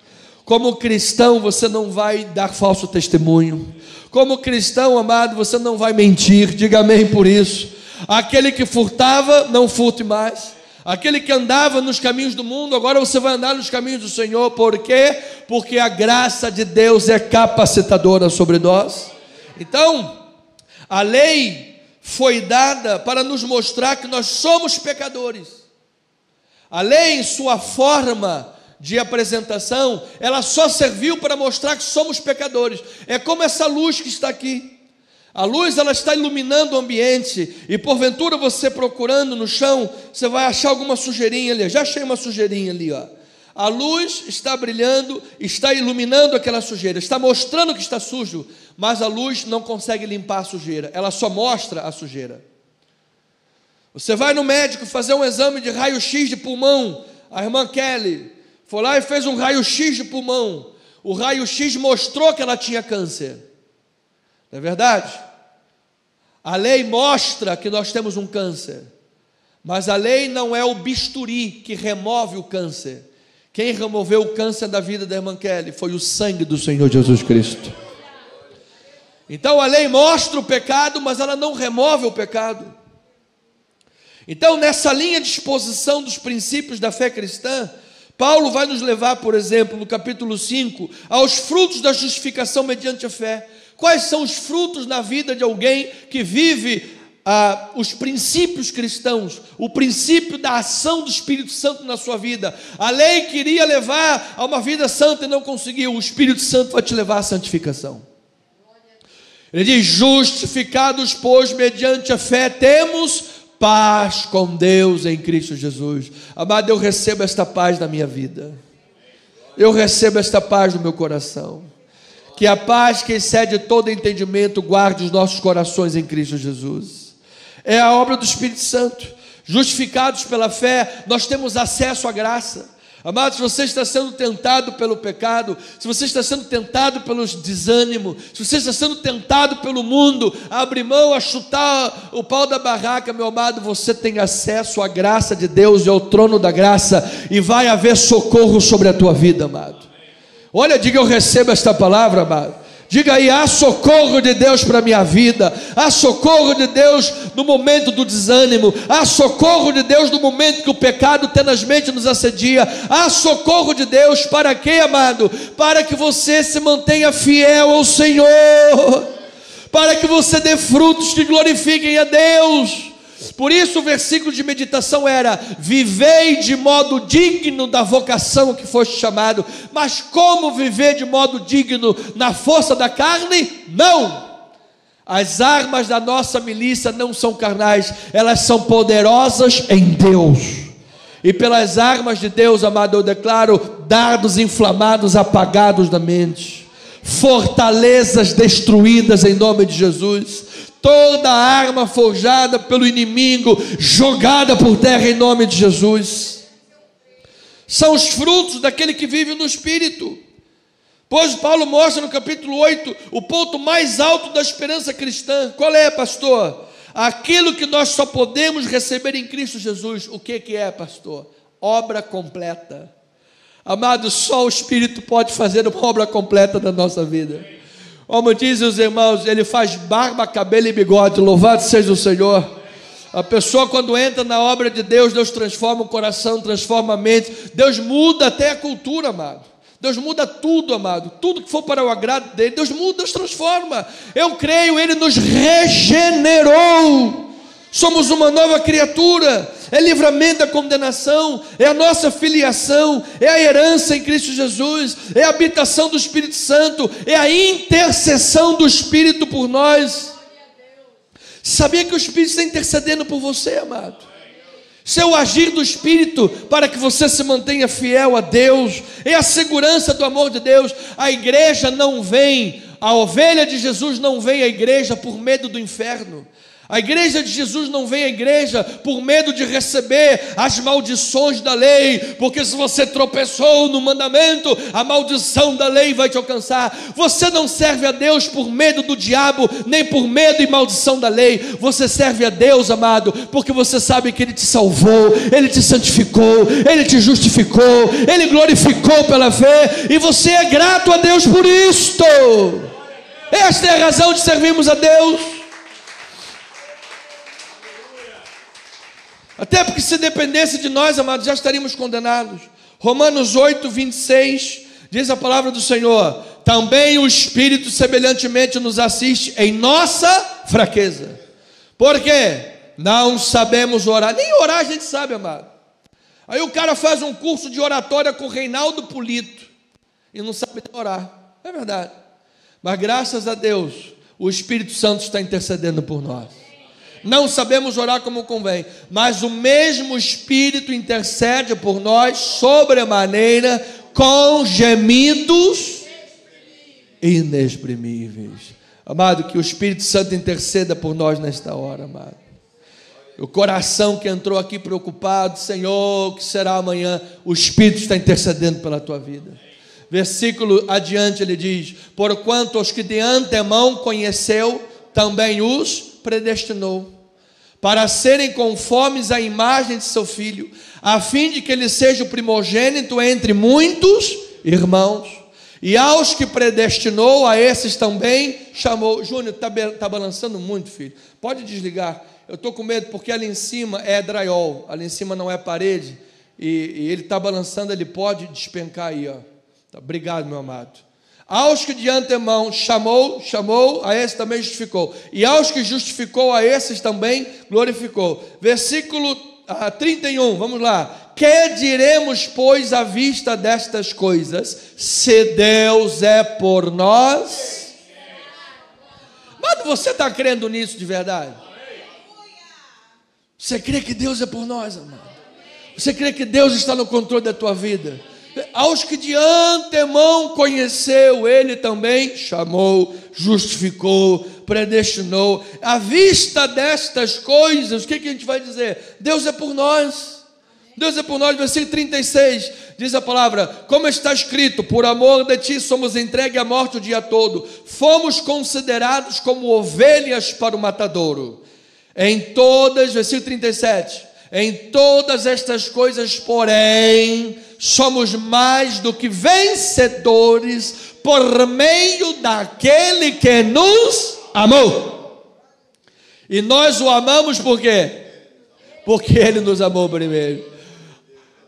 Como cristão, você não vai dar falso testemunho. Como cristão, amado, você não vai mentir. Diga amém por isso. Aquele que furtava, não furte mais. Aquele que andava nos caminhos do mundo, agora você vai andar nos caminhos do Senhor. Por quê? Porque a graça de Deus é capacitadora sobre nós. Então, a lei foi dada para nos mostrar que nós somos pecadores. A lei, em sua forma de apresentação, ela só serviu para mostrar que somos pecadores. É como essa luz que está aqui. A luz, ela está iluminando o ambiente, e porventura você procurando no chão, você vai achar alguma sujeirinha ali. Já achei uma sujeirinha ali, ó. A luz está brilhando, está iluminando aquela sujeira, está mostrando que está sujo, mas a luz não consegue limpar a sujeira, ela só mostra a sujeira. Você vai no médico fazer um exame de raio-x de pulmão. A irmã Kelly foi lá e fez um raio-x de pulmão. O raio-x mostrou que ela tinha câncer. Não é verdade? A lei mostra que nós temos um câncer, mas a lei não é o bisturi que remove o câncer. Quem removeu o câncer da vida da irmã Kelly foi o sangue do Senhor Jesus Cristo. Então a lei mostra o pecado, mas ela não remove o pecado. Então, nessa linha de exposição dos princípios da fé cristã, Paulo vai nos levar, por exemplo, no capítulo 5, aos frutos da justificação mediante a fé. Quais são os frutos na vida de alguém que vive os princípios cristãos, o princípio da ação do Espírito Santo na sua vida? A lei queria levar a uma vida santa e não conseguiu. O Espírito Santo vai te levar à santificação. Ele diz: justificados, pois, mediante a fé, temos paz com Deus em Cristo Jesus. Amado, eu recebo esta paz na minha vida. Eu recebo esta paz no meu coração. Que a paz que excede todo entendimento guarde os nossos corações em Cristo Jesus. É a obra do Espírito Santo. Justificados pela fé, nós temos acesso à graça. Amado, se você está sendo tentado pelo pecado, se você está sendo tentado pelos desânimos, se você está sendo tentado pelo mundo, a abrir mão, a chutar o pau da barraca, meu amado, você tem acesso à graça de Deus e ao trono da graça, e vai haver socorro sobre a tua vida, amado. Olha, diga: eu recebo esta palavra, amado. Diga aí: há socorro de Deus para a minha vida, há socorro de Deus no momento do desânimo, há socorro de Deus no momento que o pecado tenazmente nos assedia, há socorro de Deus para quê, amado? Para que você se mantenha fiel ao Senhor, para que você dê frutos que glorifiquem a Deus. Por isso o versículo de meditação era: vivei de modo digno da vocação que foste chamado. Mas como viver de modo digno na força da carne? Não! As armas da nossa milícia não são carnais, elas são poderosas em Deus. E pelas armas de Deus, amado, eu declaro dardos inflamados apagados da mente, fortalezas destruídas em nome de Jesus. Toda arma forjada pelo inimigo, jogada por terra em nome de Jesus. São os frutos daquele que vive no Espírito. Pois Paulo mostra no capítulo 8 o ponto mais alto da esperança cristã. Qual é, pastor? Aquilo que nós só podemos receber em Cristo Jesus. O que é, pastor? Obra completa. Amado, só o Espírito pode fazer uma obra completa na nossa vida. Como dizem os irmãos, ele faz barba, cabelo e bigode. Louvado seja o Senhor. A pessoa, quando entra na obra de Deus, Deus transforma o coração, transforma a mente. Deus muda até a cultura, amado. Deus muda tudo, amado. Tudo que for para o agrado dele, Deus muda, Deus transforma. Eu creio, ele nos regenerou. Somos uma nova criatura. É livramento da condenação, é a nossa filiação, é a herança em Cristo Jesus, é a habitação do Espírito Santo, é a intercessão do Espírito por nós. Sabia que o Espírito está intercedendo por você, amado? Isso é o agir do Espírito para que você se mantenha fiel a Deus. É a segurança do amor de Deus. A igreja não vem, a ovelha de Jesus não vem à igreja por medo do inferno. A igreja de Jesus não vem à igreja por medo de receber as maldições da lei, porque se você tropeçou no mandamento, a maldição da lei vai te alcançar. Você não serve a Deus por medo do diabo, nem por medo e maldição da lei. Você serve a Deus, amado, porque você sabe que Ele te salvou, Ele te santificou, Ele te justificou, Ele glorificou pela fé, e você é grato a Deus por isto. Esta é a razão de servirmos a Deus. Até porque se dependesse de nós, amados, já estaríamos condenados. Romanos 8, 26, diz a palavra do Senhor: também o Espírito semelhantemente nos assiste em nossa fraqueza. Por quê? Não sabemos orar. Nem orar a gente sabe, amado. Aí o cara faz um curso de oratória com o Reinaldo Polito e não sabe orar. É verdade. Mas graças a Deus, o Espírito Santo está intercedendo por nós. Não sabemos orar como convém, mas o mesmo Espírito intercede por nós sobremaneira com gemidos inexprimíveis. Amado, que o Espírito Santo interceda por nós nesta hora, amado. O coração que entrou aqui preocupado, Senhor, o que será amanhã? O Espírito está intercedendo pela tua vida. Versículo adiante ele diz: porquanto os que de antemão conheceu, também os predestinou, para serem conformes à imagem de seu Filho, a fim de que ele seja o primogênito entre muitos irmãos. E aos que predestinou, a esses também chamou. Júnior, está balançando muito, filho. Pode desligar. Eu estou com medo porque ali em cima é drywall, ali em cima não é parede, e ele está balançando, ele pode despencar aí, ó. Obrigado, meu amado. Aos que de antemão chamou, a esses também justificou. E aos que justificou, a esses também glorificou. Versículo 31, vamos lá. Que diremos, pois, à vista destas coisas? Se Deus é por nós. Mas você está crendo nisso de verdade? Você crê que Deus é por nós, amado? Você crê que Deus está no controle da tua vida? Aos que de antemão conheceu, Ele também chamou, justificou, predestinou. À vista destas coisas, o que a gente vai dizer? Deus é por nós. Deus é por nós. Versículo 36, diz a palavra: como está escrito, por amor de ti somos entregues à morte o dia todo, fomos considerados como ovelhas para o matadouro. Em todas, versículo 37, em todas estas coisas, porém, somos mais do que vencedores por meio daquele que nos amou. E nós o amamos por quê? Porque Ele nos amou primeiro.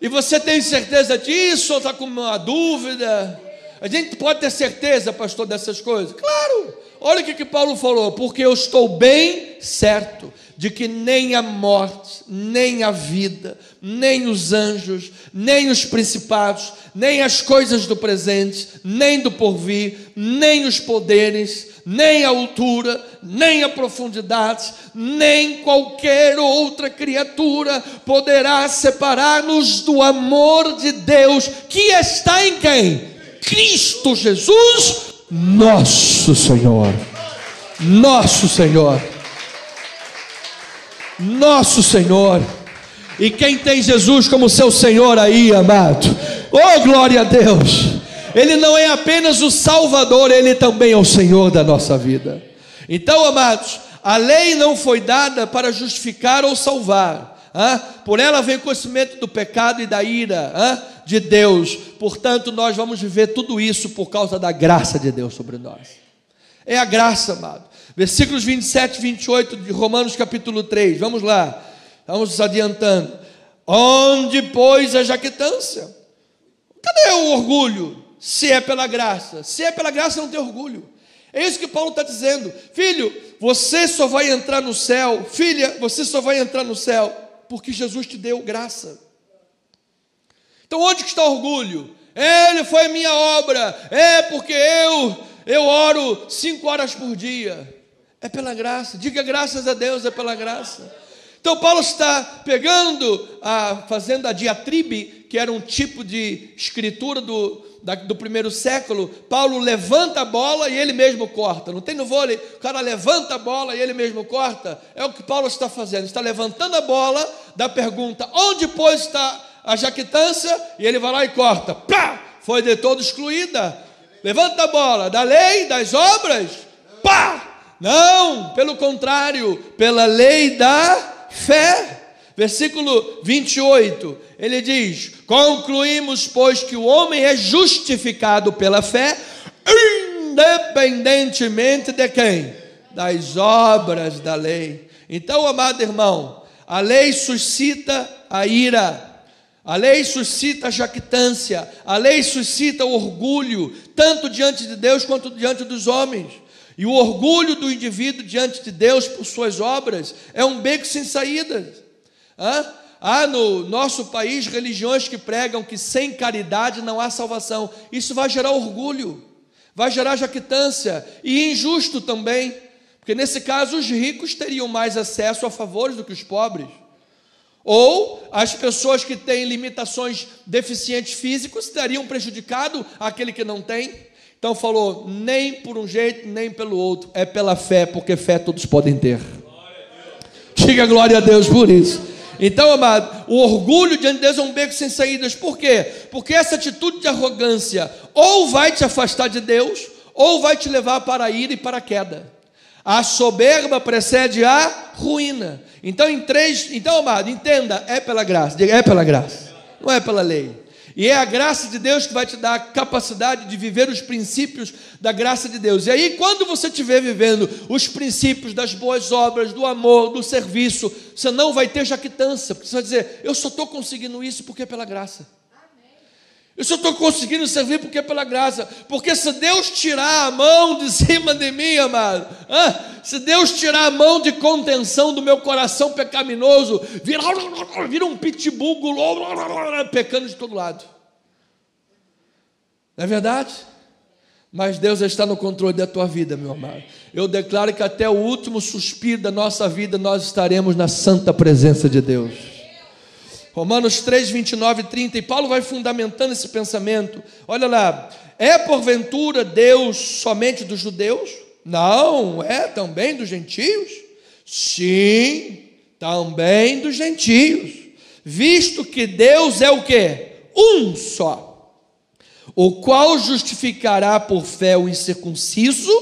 E você tem certeza disso ou está com uma dúvida? A gente pode ter certeza, pastor, dessas coisas? Claro! Olha o que Paulo falou: porque eu estou bem certo de que nem a morte, nem a vida, nem os anjos, nem os principados, nem as coisas do presente, nem do porvir, nem os poderes, nem a altura, nem a profundidade, nem qualquer outra criatura poderá separar-nos do amor de Deus que está em quem? Cristo Jesus, nosso Senhor. Nosso Senhor. Nosso Senhor. E quem tem Jesus como seu Senhor aí, amado, oh glória a Deus, Ele não é apenas o Salvador, Ele também é o Senhor da nossa vida. Então, amados, a lei não foi dada para justificar ou salvar, por ela vem o conhecimento do pecado e da ira de Deus. Portanto, nós vamos viver tudo isso por causa da graça de Deus sobre nós. É a graça, amado. Versículos 27 e 28 de Romanos capítulo 3, vamos lá, vamos adiantando. Onde, pois, a jactância? Cadê o orgulho? Se é pela graça. Se é pela graça, não tem orgulho. É isso que Paulo está dizendo. Filho, você só vai entrar no céu. Filha, você só vai entrar no céu porque Jesus te deu graça. Então onde que está o orgulho? Ele foi minha obra. É porque eu oro 5 horas por dia. É pela graça. Diga graças a Deus, é pela graça. Então Paulo está pegando, fazendo a diatribe, que era um tipo de escritura do primeiro século. Paulo levanta a bola e ele mesmo corta. Não tem no vôlei, o cara levanta a bola e ele mesmo corta. É o que Paulo está fazendo, está levantando a bola da pergunta, onde pois está a jactância? E ele vai lá e corta. Plá! Foi de todo excluída. Levanta a bola, da lei, das obras? Pá! Não, pelo contrário, pela lei da fé. Versículo 28, ele diz: concluímos, pois, que o homem é justificado pela fé, independentemente de quem? Das obras da lei. Então, amado irmão, a lei suscita a ira, a lei suscita a jactância, a lei suscita o orgulho, tanto diante de Deus quanto diante dos homens. E o orgulho do indivíduo diante de Deus por suas obras é um beco sem saídas. Há no nosso país religiões que pregam que sem caridade não há salvação. Isso vai gerar orgulho, vai gerar jactância, e injusto também, porque nesse caso os ricos teriam mais acesso a favores do que os pobres, ou as pessoas que têm limitações, deficientes físicos, teriam prejudicado aquele que não tem. Então falou, nem por um jeito, nem pelo outro, é pela fé, porque fé todos podem ter. Diga glória a Deus por isso. Então, amado, o orgulho diante de Deus é um beco sem saídas. Por quê? Porque essa atitude de arrogância ou vai te afastar de Deus, ou vai te levar para a ira e para a queda. A soberba precede a ruína. Então, amado, entenda, é pela graça. Diga, é pela graça, não é pela lei. E é a graça de Deus que vai te dar a capacidade de viver os princípios da graça de Deus. E aí, quando você estiver vivendo os princípios das boas obras, do amor, do serviço, você não vai ter jactância, porque você vai dizer, eu só estou conseguindo isso porque é pela graça. Eu só estou conseguindo servir porque é pela graça. Porque se Deus tirar a mão de cima de mim, amado, se Deus tirar a mão de contenção do meu coração pecaminoso, vira um pitbull pecando de todo lado. Não é verdade? Mas Deus está no controle da tua vida, meu amado. Eu declaro que até o último suspiro da nossa vida nós estaremos na santa presença de Deus. Romanos 3, 29 e 30, e Paulo vai fundamentando esse pensamento. Olha lá, é porventura Deus somente dos judeus? Não, é também dos gentios? Sim, também dos gentios, visto que Deus é o quê? Um só, o qual justificará por fé o incircunciso,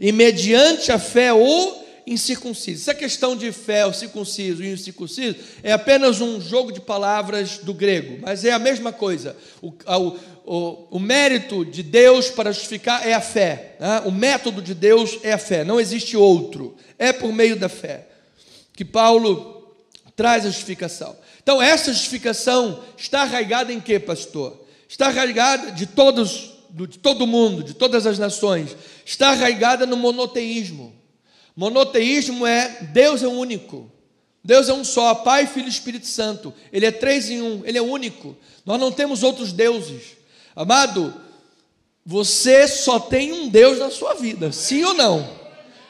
e mediante a fé o incircunciso. Essa questão de fé, o circunciso e o incircunciso, é apenas um jogo de palavras do grego, mas é a mesma coisa. O mérito de Deus para justificar é a fé, né? O método de Deus é a fé, não existe outro, é por meio da fé que Paulo traz a justificação. Então essa justificação está arraigada em quê, pastor? Está arraigada de todo mundo, de todas as nações, está arraigada no monoteísmo. Monoteísmo é Deus é único, Deus é um só, Pai, Filho e Espírito Santo. Ele é 3 em 1, Ele é único. Nós não temos outros deuses. Amado, você só tem um Deus na sua vida, sim ou não?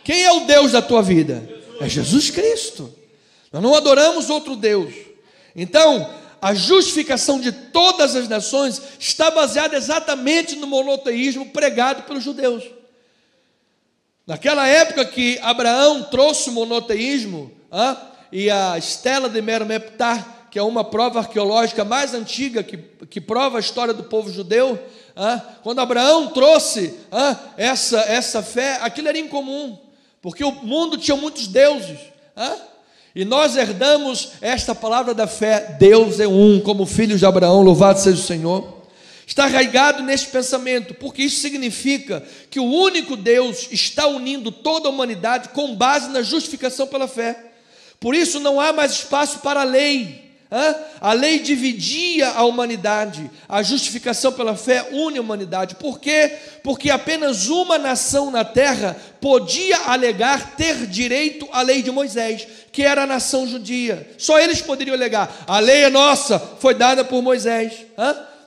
Quem é o Deus da tua vida? É Jesus Cristo. Nós não adoramos outro Deus. Então, a justificação de todas as nações está baseada exatamente no monoteísmo pregado pelos judeus. Naquela época que Abraão trouxe o monoteísmo, e a Estela de Mermeptah, que é uma prova arqueológica mais antiga que prova a história do povo judeu, quando Abraão trouxe essa fé, aquilo era incomum, porque o mundo tinha muitos deuses, e nós herdamos esta palavra da fé, Deus é um, como filhos de Abraão, louvado seja o Senhor. Está arraigado neste pensamento, porque isso significa que o único Deus está unindo toda a humanidade com base na justificação pela fé. Por isso não há mais espaço para a lei. A lei dividia a humanidade, a justificação pela fé une a humanidade. Por quê? Porque apenas uma nação na terra podia alegar ter direito à lei de Moisés, que era a nação judia. Só eles poderiam alegar, a lei é nossa, foi dada por Moisés.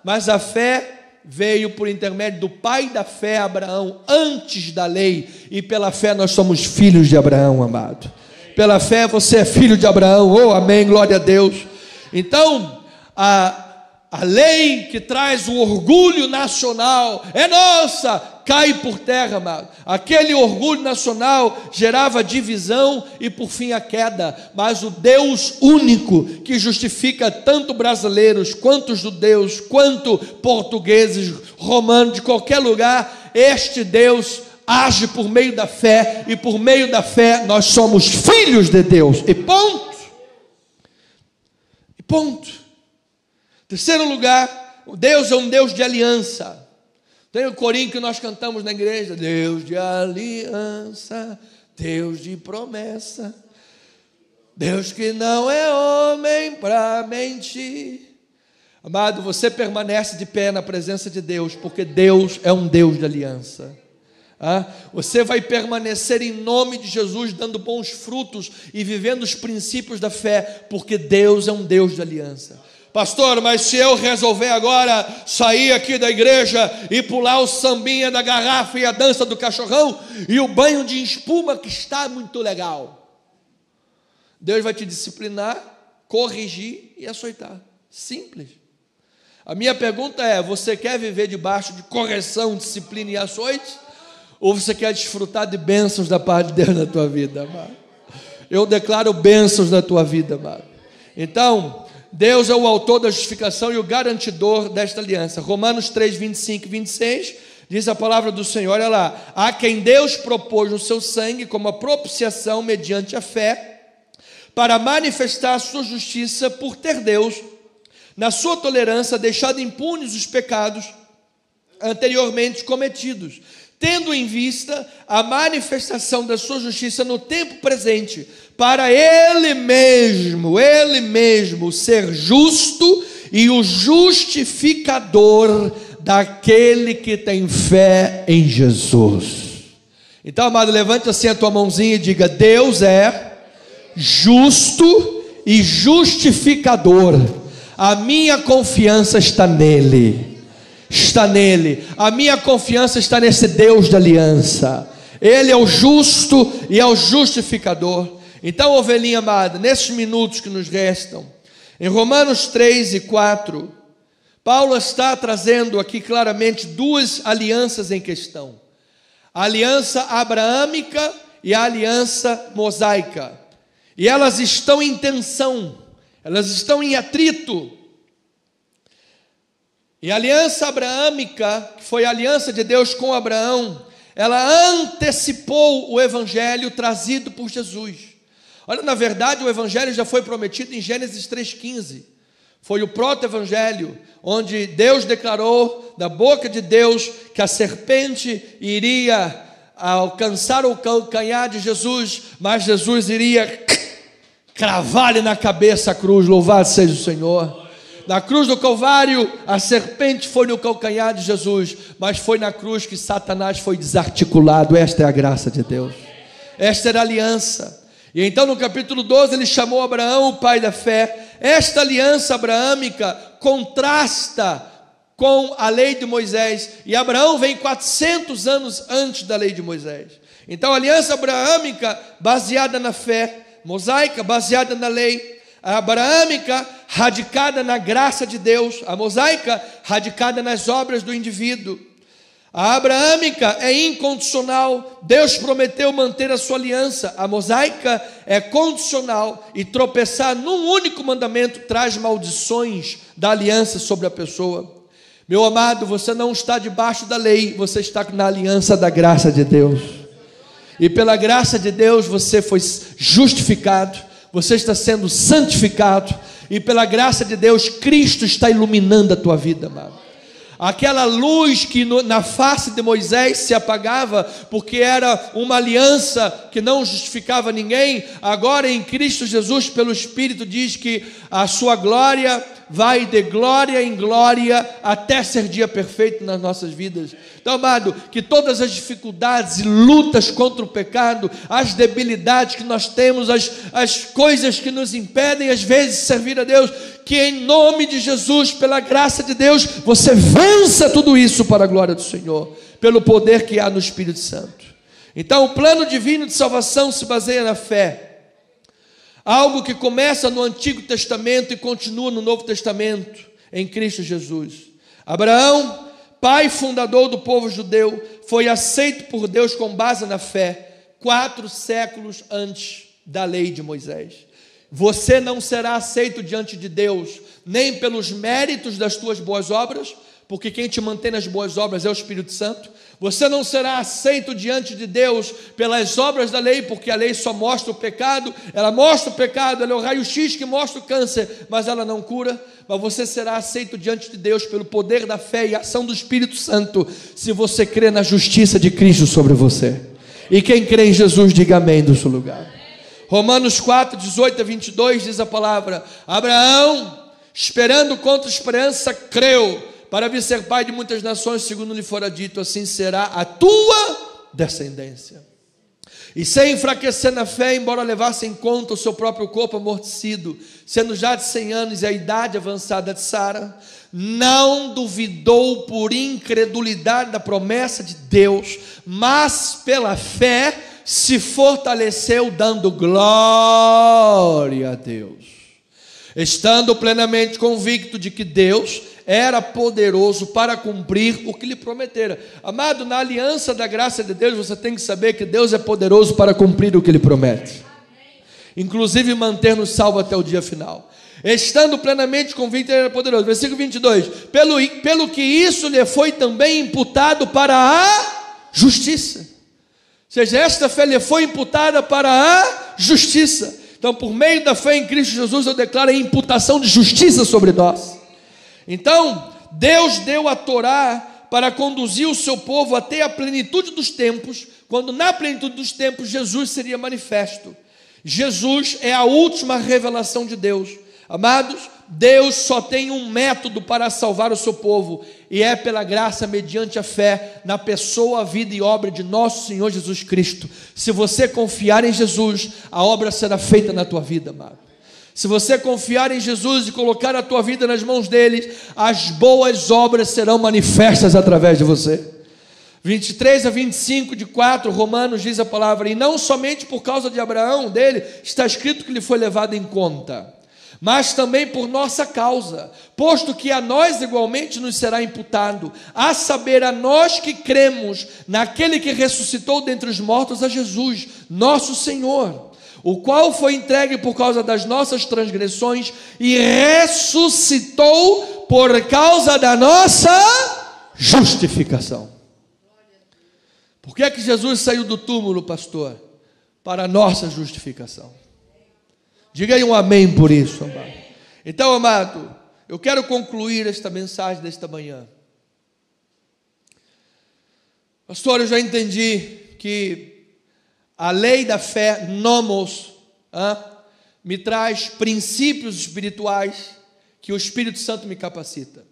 Mas a fé veio por intermédio do pai da fé, Abraão, antes da lei, e pela fé nós somos filhos de Abraão, amado. Pela fé você é filho de Abraão. Oh, amém, glória a Deus. Então, a lei que traz o orgulho nacional é nossa, cai por terra, amado. Aquele orgulho nacional gerava divisão e por fim a queda. Mas o Deus único que justifica tanto brasileiros, quanto judeus, quanto portugueses, romanos, de qualquer lugar, este Deus age por meio da fé, e por meio da fé nós somos filhos de Deus, e ponto. E ponto. Terceiro lugar, Deus é um Deus de aliança. Tem o corinho que nós cantamos na igreja: Deus de aliança, Deus de promessa, Deus que não é homem para mentir. Amado, você permanece de pé na presença de Deus, porque Deus é um Deus de aliança. Você vai permanecer em nome de Jesus, dando bons frutos e vivendo os princípios da fé, porque Deus é um Deus de aliança. Pastor, mas se eu resolver agora sair aqui da igreja e pular o sambinha da garrafa e a dança do cachorrão e o banho de espuma que está muito legal, Deus vai te disciplinar, corrigir e açoitar. Simples. A minha pergunta é: você quer viver debaixo de correção, disciplina e açoite? Ou você quer desfrutar de bênçãos da parte de Deus na tua vida, amado? Eu declaro bênçãos na tua vida, amado. Então, Deus é o autor da justificação e o garantidor desta aliança. Romanos 3, 25 e 26, diz a palavra do Senhor, olha lá: a quem Deus propôs no seu sangue como a propiciação mediante a fé, para manifestar a sua justiça, por ter Deus, na sua tolerância, deixado impunes os pecados anteriormente cometidos, tendo em vista a manifestação da sua justiça no tempo presente, para Ele mesmo ser justo e o justificador daquele que tem fé em Jesus. Então, amado, levante assim a tua mãozinha e diga: Deus é justo e justificador. A minha confiança está nele. Está nele, a minha confiança está nesse Deus de aliança. Ele é o justo e é o justificador. Então, ovelhinha amada, nesses minutos que nos restam, em Romanos 3 e 4, Paulo está trazendo aqui claramente duas alianças em questão: a aliança abraâmica e a aliança mosaica. E elas estão em tensão, elas estão em atrito. E a aliança abraâmica, que foi a aliança de Deus com Abraão, ela antecipou o evangelho trazido por Jesus. Olha, na verdade o evangelho já foi prometido em Gênesis 3,15. Foi o proto-evangelho, onde Deus declarou da boca de Deus que a serpente iria alcançar o calcanhar de Jesus, mas Jesus iria cravar-lhe na cabeça a cruz. Louvado seja o Senhor. Na cruz do Calvário, a serpente foi no calcanhar de Jesus, mas foi na cruz que Satanás foi desarticulado. Esta é a graça de Deus. Esta era a aliança. E então no capítulo 12 ele chamou Abraão, o pai da fé. Esta aliança abraâmica contrasta com a lei de Moisés, e Abraão vem 400 anos antes da lei de Moisés. Então a aliança abraâmica baseada na fé, mosaica baseada na lei, a abraâmica radicada na graça de Deus, a mosaica radicada nas obras do indivíduo. A abraâmica é incondicional, Deus prometeu manter a sua aliança. A mosaica é condicional, e tropeçar num único mandamento traz maldições da aliança sobre a pessoa. Meu amado, você não está debaixo da lei, você está na aliança da graça de Deus. E pela graça de Deus você foi justificado, você está sendo santificado, e pela graça de Deus Cristo está iluminando a tua vida, amado. Aquela luz que na face de Moisés se apagava, porque era uma aliança que não justificava ninguém, agora em Cristo Jesus, pelo Espírito, diz que a sua glória vai de glória em glória até ser dia perfeito nas nossas vidas. Então, amado, que todas as dificuldades e lutas contra o pecado, as debilidades que nós temos, as coisas que nos impedem às vezes de servir a Deus, que em nome de Jesus, pela graça de Deus, você vença tudo isso para a glória do Senhor, pelo poder que há no Espírito Santo. Então o plano divino de salvação se baseia na fé. Algo que começa no Antigo Testamento e continua no Novo Testamento, em Cristo Jesus. Abraão, pai fundador do povo judeu, foi aceito por Deus com base na fé, 4 séculos antes da lei de Moisés. Você não será aceito diante de Deus, nem pelos méritos das tuas boas obras, porque quem te mantém nas boas obras é o Espírito Santo. Você não será aceito diante de Deus pelas obras da lei, porque a lei só mostra o pecado, ela mostra o pecado, ela é o raio-x que mostra o câncer, mas ela não cura. Mas você será aceito diante de Deus pelo poder da fé e ação do Espírito Santo, se você crê na justiça de Cristo sobre você. E quem crê em Jesus, diga amém do seu lugar. Romanos 4, 18 a 22 diz a palavra: Abraão, esperando contra esperança, creu, para vir ser pai de muitas nações, segundo lhe fora dito, assim será a tua descendência. E sem enfraquecer na fé, embora levasse em conta o seu próprio corpo amortecido, sendo já de 100 anos e a idade avançada de Sara, não duvidou por incredulidade da promessa de Deus, mas pela fé se fortaleceu, dando glória a Deus, estando plenamente convicto de que Deus era poderoso para cumprir o que lhe prometera. Amado, na aliança da graça de Deus, você tem que saber que Deus é poderoso para cumprir o que lhe promete, inclusive manter-nos salvos até o dia final. Estando plenamente convicto, ele era poderoso. Versículo 22, pelo que isso lhe foi também imputado para a justiça. Ou seja, esta fé lhe foi imputada para a justiça. Então, por meio da fé em Cristo Jesus, eu declaro a imputação de justiça sobre nós. Então, Deus deu a Torá para conduzir o seu povo até a plenitude dos tempos, quando na plenitude dos tempos Jesus seria manifesto. Jesus é a última revelação de Deus. Amados, Deus só tem um método para salvar o seu povo, e é pela graça mediante a fé na pessoa, vida e obra de nosso Senhor Jesus Cristo. Se você confiar em Jesus, a obra será feita na tua vida, amado. Se você confiar em Jesus e colocar a tua vida nas mãos dele, as boas obras serão manifestas através de você. 23 a 25 de 4, Romanos diz a palavra: e não somente por causa de Abraão, dele, está escrito que lhe foi levado em conta, mas também por nossa causa, posto que a nós igualmente nos será imputado, a saber, a nós que cremos naquele que ressuscitou dentre os mortos, a Jesus, nosso Senhor, o qual foi entregue por causa das nossas transgressões e ressuscitou por causa da nossa justificação. Por que é que Jesus saiu do túmulo, pastor? Para a nossa justificação. Diga aí um amém por isso, amado. Então, amado, eu quero concluir esta mensagem desta manhã. Pastor, eu já entendi que a lei da fé, nomos, me traz princípios espirituais que o Espírito Santo me capacita.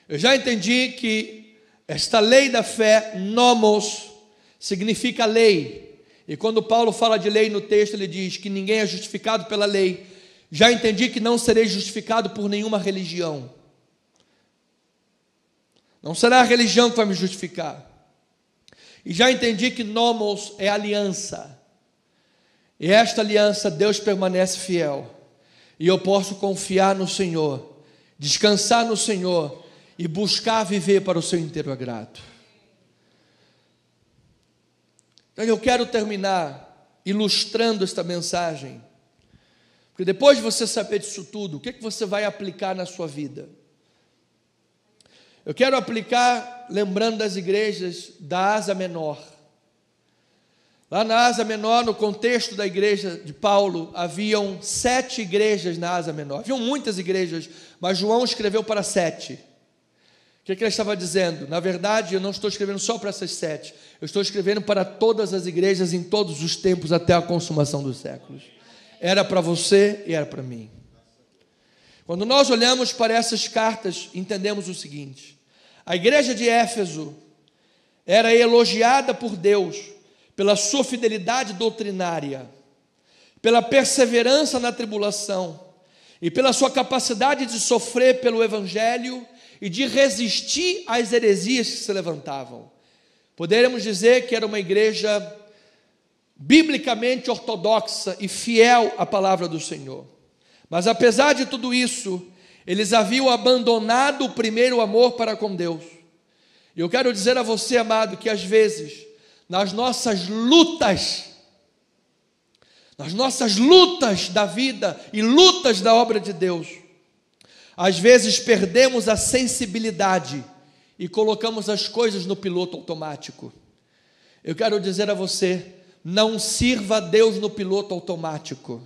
Eu já entendi que esta lei da fé, nomos, significa lei. E quando Paulo fala de lei no texto, ele diz que ninguém é justificado pela lei. Já entendi que não serei justificado por nenhuma religião. Não será a religião que vai me justificar. E já entendi que nomos é aliança. E esta aliança, Deus permanece fiel. E eu posso confiar no Senhor, descansar no Senhor e buscar viver para o seu inteiro agrado. Então eu quero terminar ilustrando esta mensagem, porque depois de você saber disso tudo, o que você vai aplicar na sua vida? Eu quero aplicar, lembrando das igrejas da Ásia Menor. Lá na Ásia Menor, no contexto da igreja de Paulo, haviam 7 igrejas na Ásia Menor. Haviam muitas igrejas, mas João escreveu para 7. O que ele estava dizendo? Na verdade, eu não estou escrevendo só para essas 7. Eu estou escrevendo para todas as igrejas em todos os tempos até a consumação dos séculos. Era para você e era para mim. Quando nós olhamos para essas cartas, entendemos o seguinte: a igreja de Éfeso era elogiada por Deus pela sua fidelidade doutrinária, pela perseverança na tribulação e pela sua capacidade de sofrer pelo Evangelho e de resistir às heresias que se levantavam. Poderíamos dizer que era uma igreja biblicamente ortodoxa e fiel à palavra do Senhor. Mas apesar de tudo isso, eles haviam abandonado o primeiro amor para com Deus. E eu quero dizer a você, amado, que às vezes, nas nossas lutas da vida e lutas da obra de Deus, às vezes perdemos a sensibilidade e colocamos as coisas no piloto automático. Eu quero dizer a você, não sirva a Deus no piloto automático.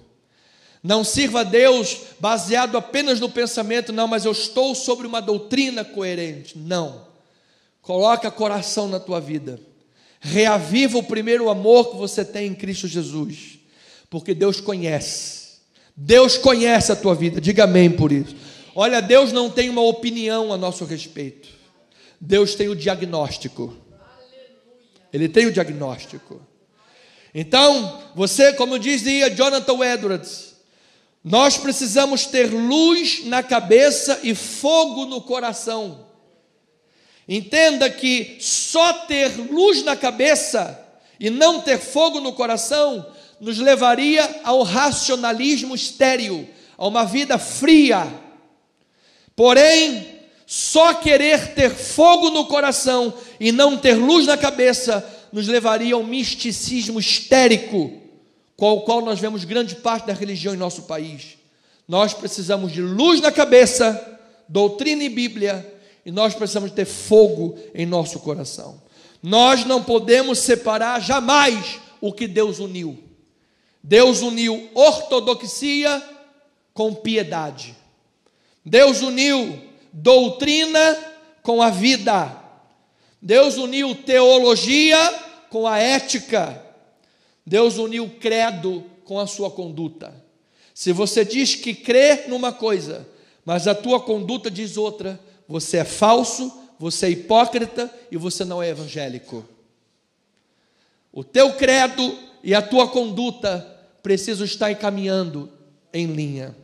Não sirva a Deus baseado apenas no pensamento, não, mas eu estou sobre uma doutrina coerente. Não. Coloca coração na tua vida. Reaviva o primeiro amor que você tem em Cristo Jesus. Porque Deus conhece. Deus conhece a tua vida. Diga amém por isso. Olha, Deus não tem uma opinião a nosso respeito. Deus tem o diagnóstico. Ele tem o diagnóstico. Então, você, como dizia Jonathan Edwards, nós precisamos ter luz na cabeça e fogo no coração. Entenda que só ter luz na cabeça e não ter fogo no coração nos levaria ao racionalismo estéril, a uma vida fria. Porém, só querer ter fogo no coração e não ter luz na cabeça nos levaria ao misticismo histérico, com o qual nós vemos grande parte da religião em nosso país. Nós precisamos de luz na cabeça, doutrina e Bíblia, e nós precisamos ter fogo em nosso coração. Nós não podemos separar jamais o que Deus uniu. Deus uniu ortodoxia com piedade. Deus uniu doutrina com a vida. Deus uniu teologia com a ética. Deus uniu credo com a sua conduta. Se você diz que crê numa coisa, mas a tua conduta diz outra, você é falso, você é hipócrita e você não é evangélico. O teu credo e a tua conduta precisam estar encaminhando em linha.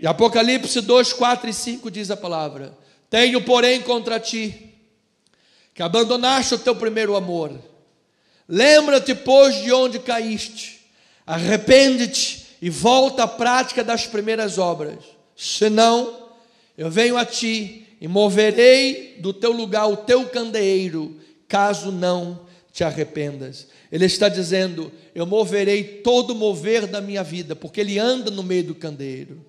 E Apocalipse 2, 4 e 5 diz a palavra: tenho, porém, contra ti, que abandonaste o teu primeiro amor. Lembra-te, pois, de onde caíste, arrepende-te e volta à prática das primeiras obras. Senão, eu venho a ti e moverei do teu lugar o teu candeeiro, caso não te arrependas. Ele está dizendo, eu moverei todo o mover da minha vida, porque ele anda no meio do candeeiro.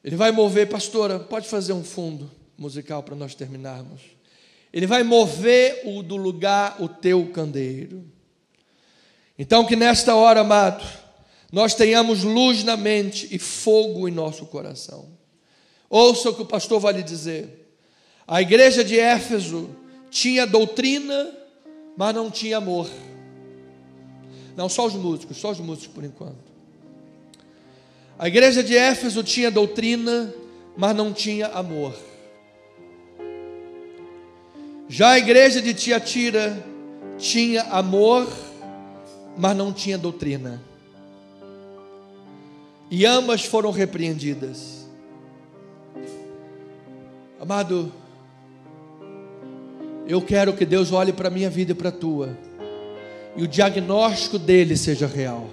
Ele vai mover, pastora, pode fazer um fundo musical para nós terminarmos. Ele vai mover do lugar o teu candeeiro. Então que nesta hora, amado, nós tenhamos luz na mente e fogo em nosso coração. Ouça o que o pastor vai lhe dizer. A igreja de Éfeso tinha doutrina, mas não tinha amor. Não, só os músicos por enquanto. A igreja de Éfeso tinha doutrina, mas não tinha amor. Já a igreja de Tiatira tinha amor, mas não tinha doutrina. E ambas foram repreendidas. Amado, eu quero que Deus olhe para a minha vida e para a tua, e o diagnóstico dele seja real,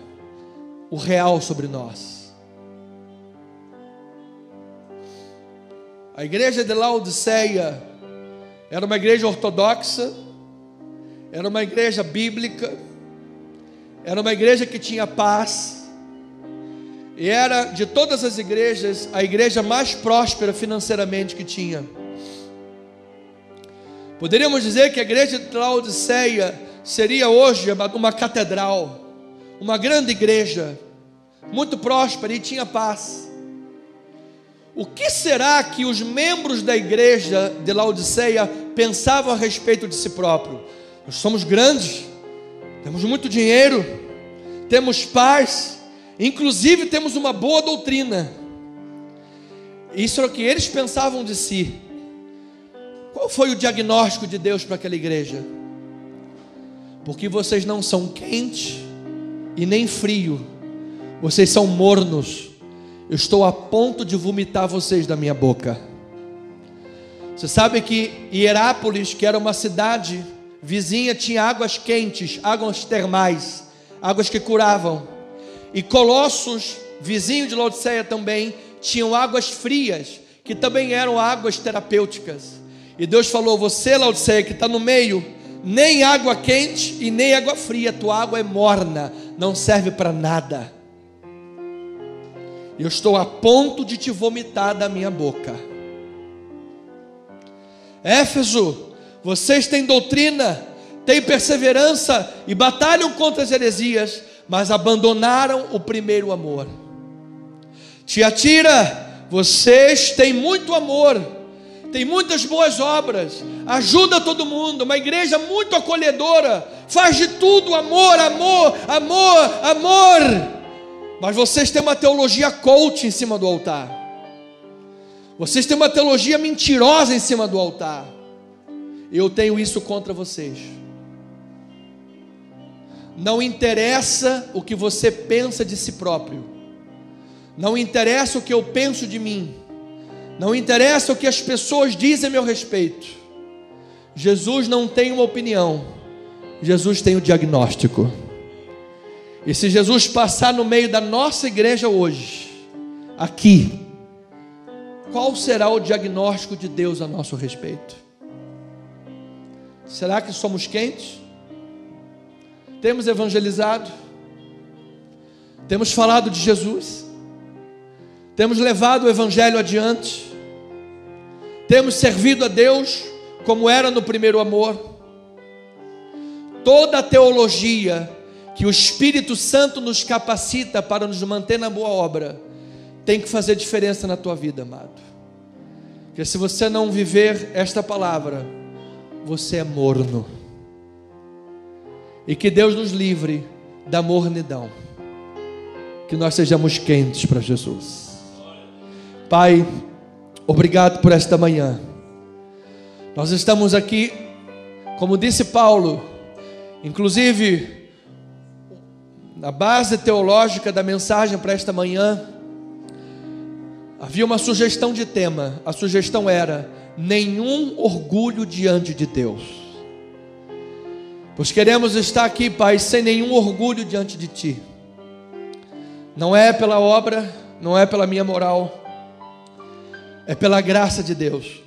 o real sobre nós. A igreja de Laodiceia era uma igreja ortodoxa, era uma igreja bíblica, era uma igreja que tinha paz, e era de todas as igrejas, a igreja mais próspera financeiramente que tinha. Poderíamos dizer que a igreja de Laodiceia seria hoje uma catedral, uma grande igreja, muito próspera e tinha paz. O que será que os membros da igreja de Laodiceia pensavam a respeito de si próprio? Nós somos grandes, temos muito dinheiro, temos paz, inclusive temos uma boa doutrina. Isso era o que eles pensavam de si. Qual foi o diagnóstico de Deus para aquela igreja? Porque vocês não são quente e nem frio, vocês são mornos. Eu estou a ponto de vomitar vocês da minha boca. Você sabe que Hierápolis, que era uma cidade vizinha, tinha águas quentes, águas termais. águas que curavam. E Colossos, vizinho de Laodiceia também, tinham águas frias, que também eram águas terapêuticas. E Deus falou: você, Laodiceia, que está no meio, nem água quente e nem água fria, tua água é morna, não serve para nada. Eu estou a ponto de te vomitar da minha boca. Éfeso, vocês têm doutrina, têm perseverança e batalham contra as heresias, mas abandonaram o primeiro amor. Tiatira, vocês têm muito amor, têm muitas boas obras, ajuda todo mundo, uma igreja muito acolhedora, faz de tudo, amor, amor, amor, amor. Mas vocês têm uma teologia coach em cima do altar. Vocês têm uma teologia mentirosa em cima do altar. Eu tenho isso contra vocês. Não interessa o que você pensa de si próprio. Não interessa o que eu penso de mim. Não interessa o que as pessoas dizem a meu respeito. Jesus não tem uma opinião. Jesus tem o diagnóstico. E se Jesus passar no meio da nossa igreja hoje, aqui, qual será o diagnóstico de Deus a nosso respeito? Será que somos quentes? Temos evangelizado? Temos falado de Jesus? Temos levado o evangelho adiante? Temos servido a Deus como era no primeiro amor? Toda a teologia que o Espírito Santo nos capacita para nos manter na boa obra tem que fazer diferença na tua vida, amado. Porque se você não viver esta palavra, você é morno. E que Deus nos livre da mornidão. Que nós sejamos quentes para Jesus. Pai, obrigado por esta manhã. Nós estamos aqui, como disse Paulo, inclusive na base teológica da mensagem para esta manhã, havia uma sugestão de tema. A sugestão era: nenhum orgulho diante de Deus. Pois queremos estar aqui, Pai, sem nenhum orgulho diante de Ti. Não é pela obra, não é pela minha moral, é pela graça de Deus.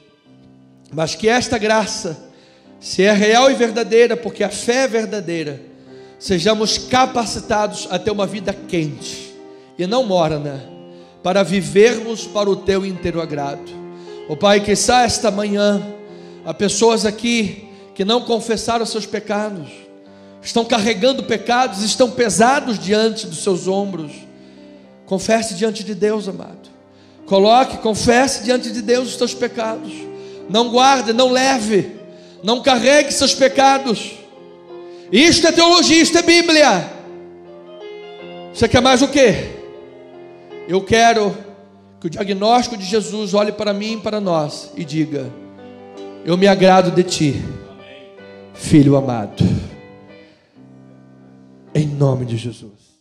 Mas que esta graça, se é real e verdadeira, porque a fé é verdadeira, sejamos capacitados a ter uma vida quente e não morna, para vivermos para o Teu inteiro agrado. Ó Pai, que esta manhã há pessoas aqui que não confessaram seus pecados, estão carregando pecados, estão pesados diante dos seus ombros. Confesse diante de Deus, amado. Confesse diante de Deus os teus pecados. Não guarde, não leve, não carregue seus pecados. Isto é teologia, isto é Bíblia. Você quer mais o quê? Eu quero que o diagnóstico de Jesus olhe para mim e para nós e diga: eu me agrado de Ti, Filho amado. Em nome de Jesus.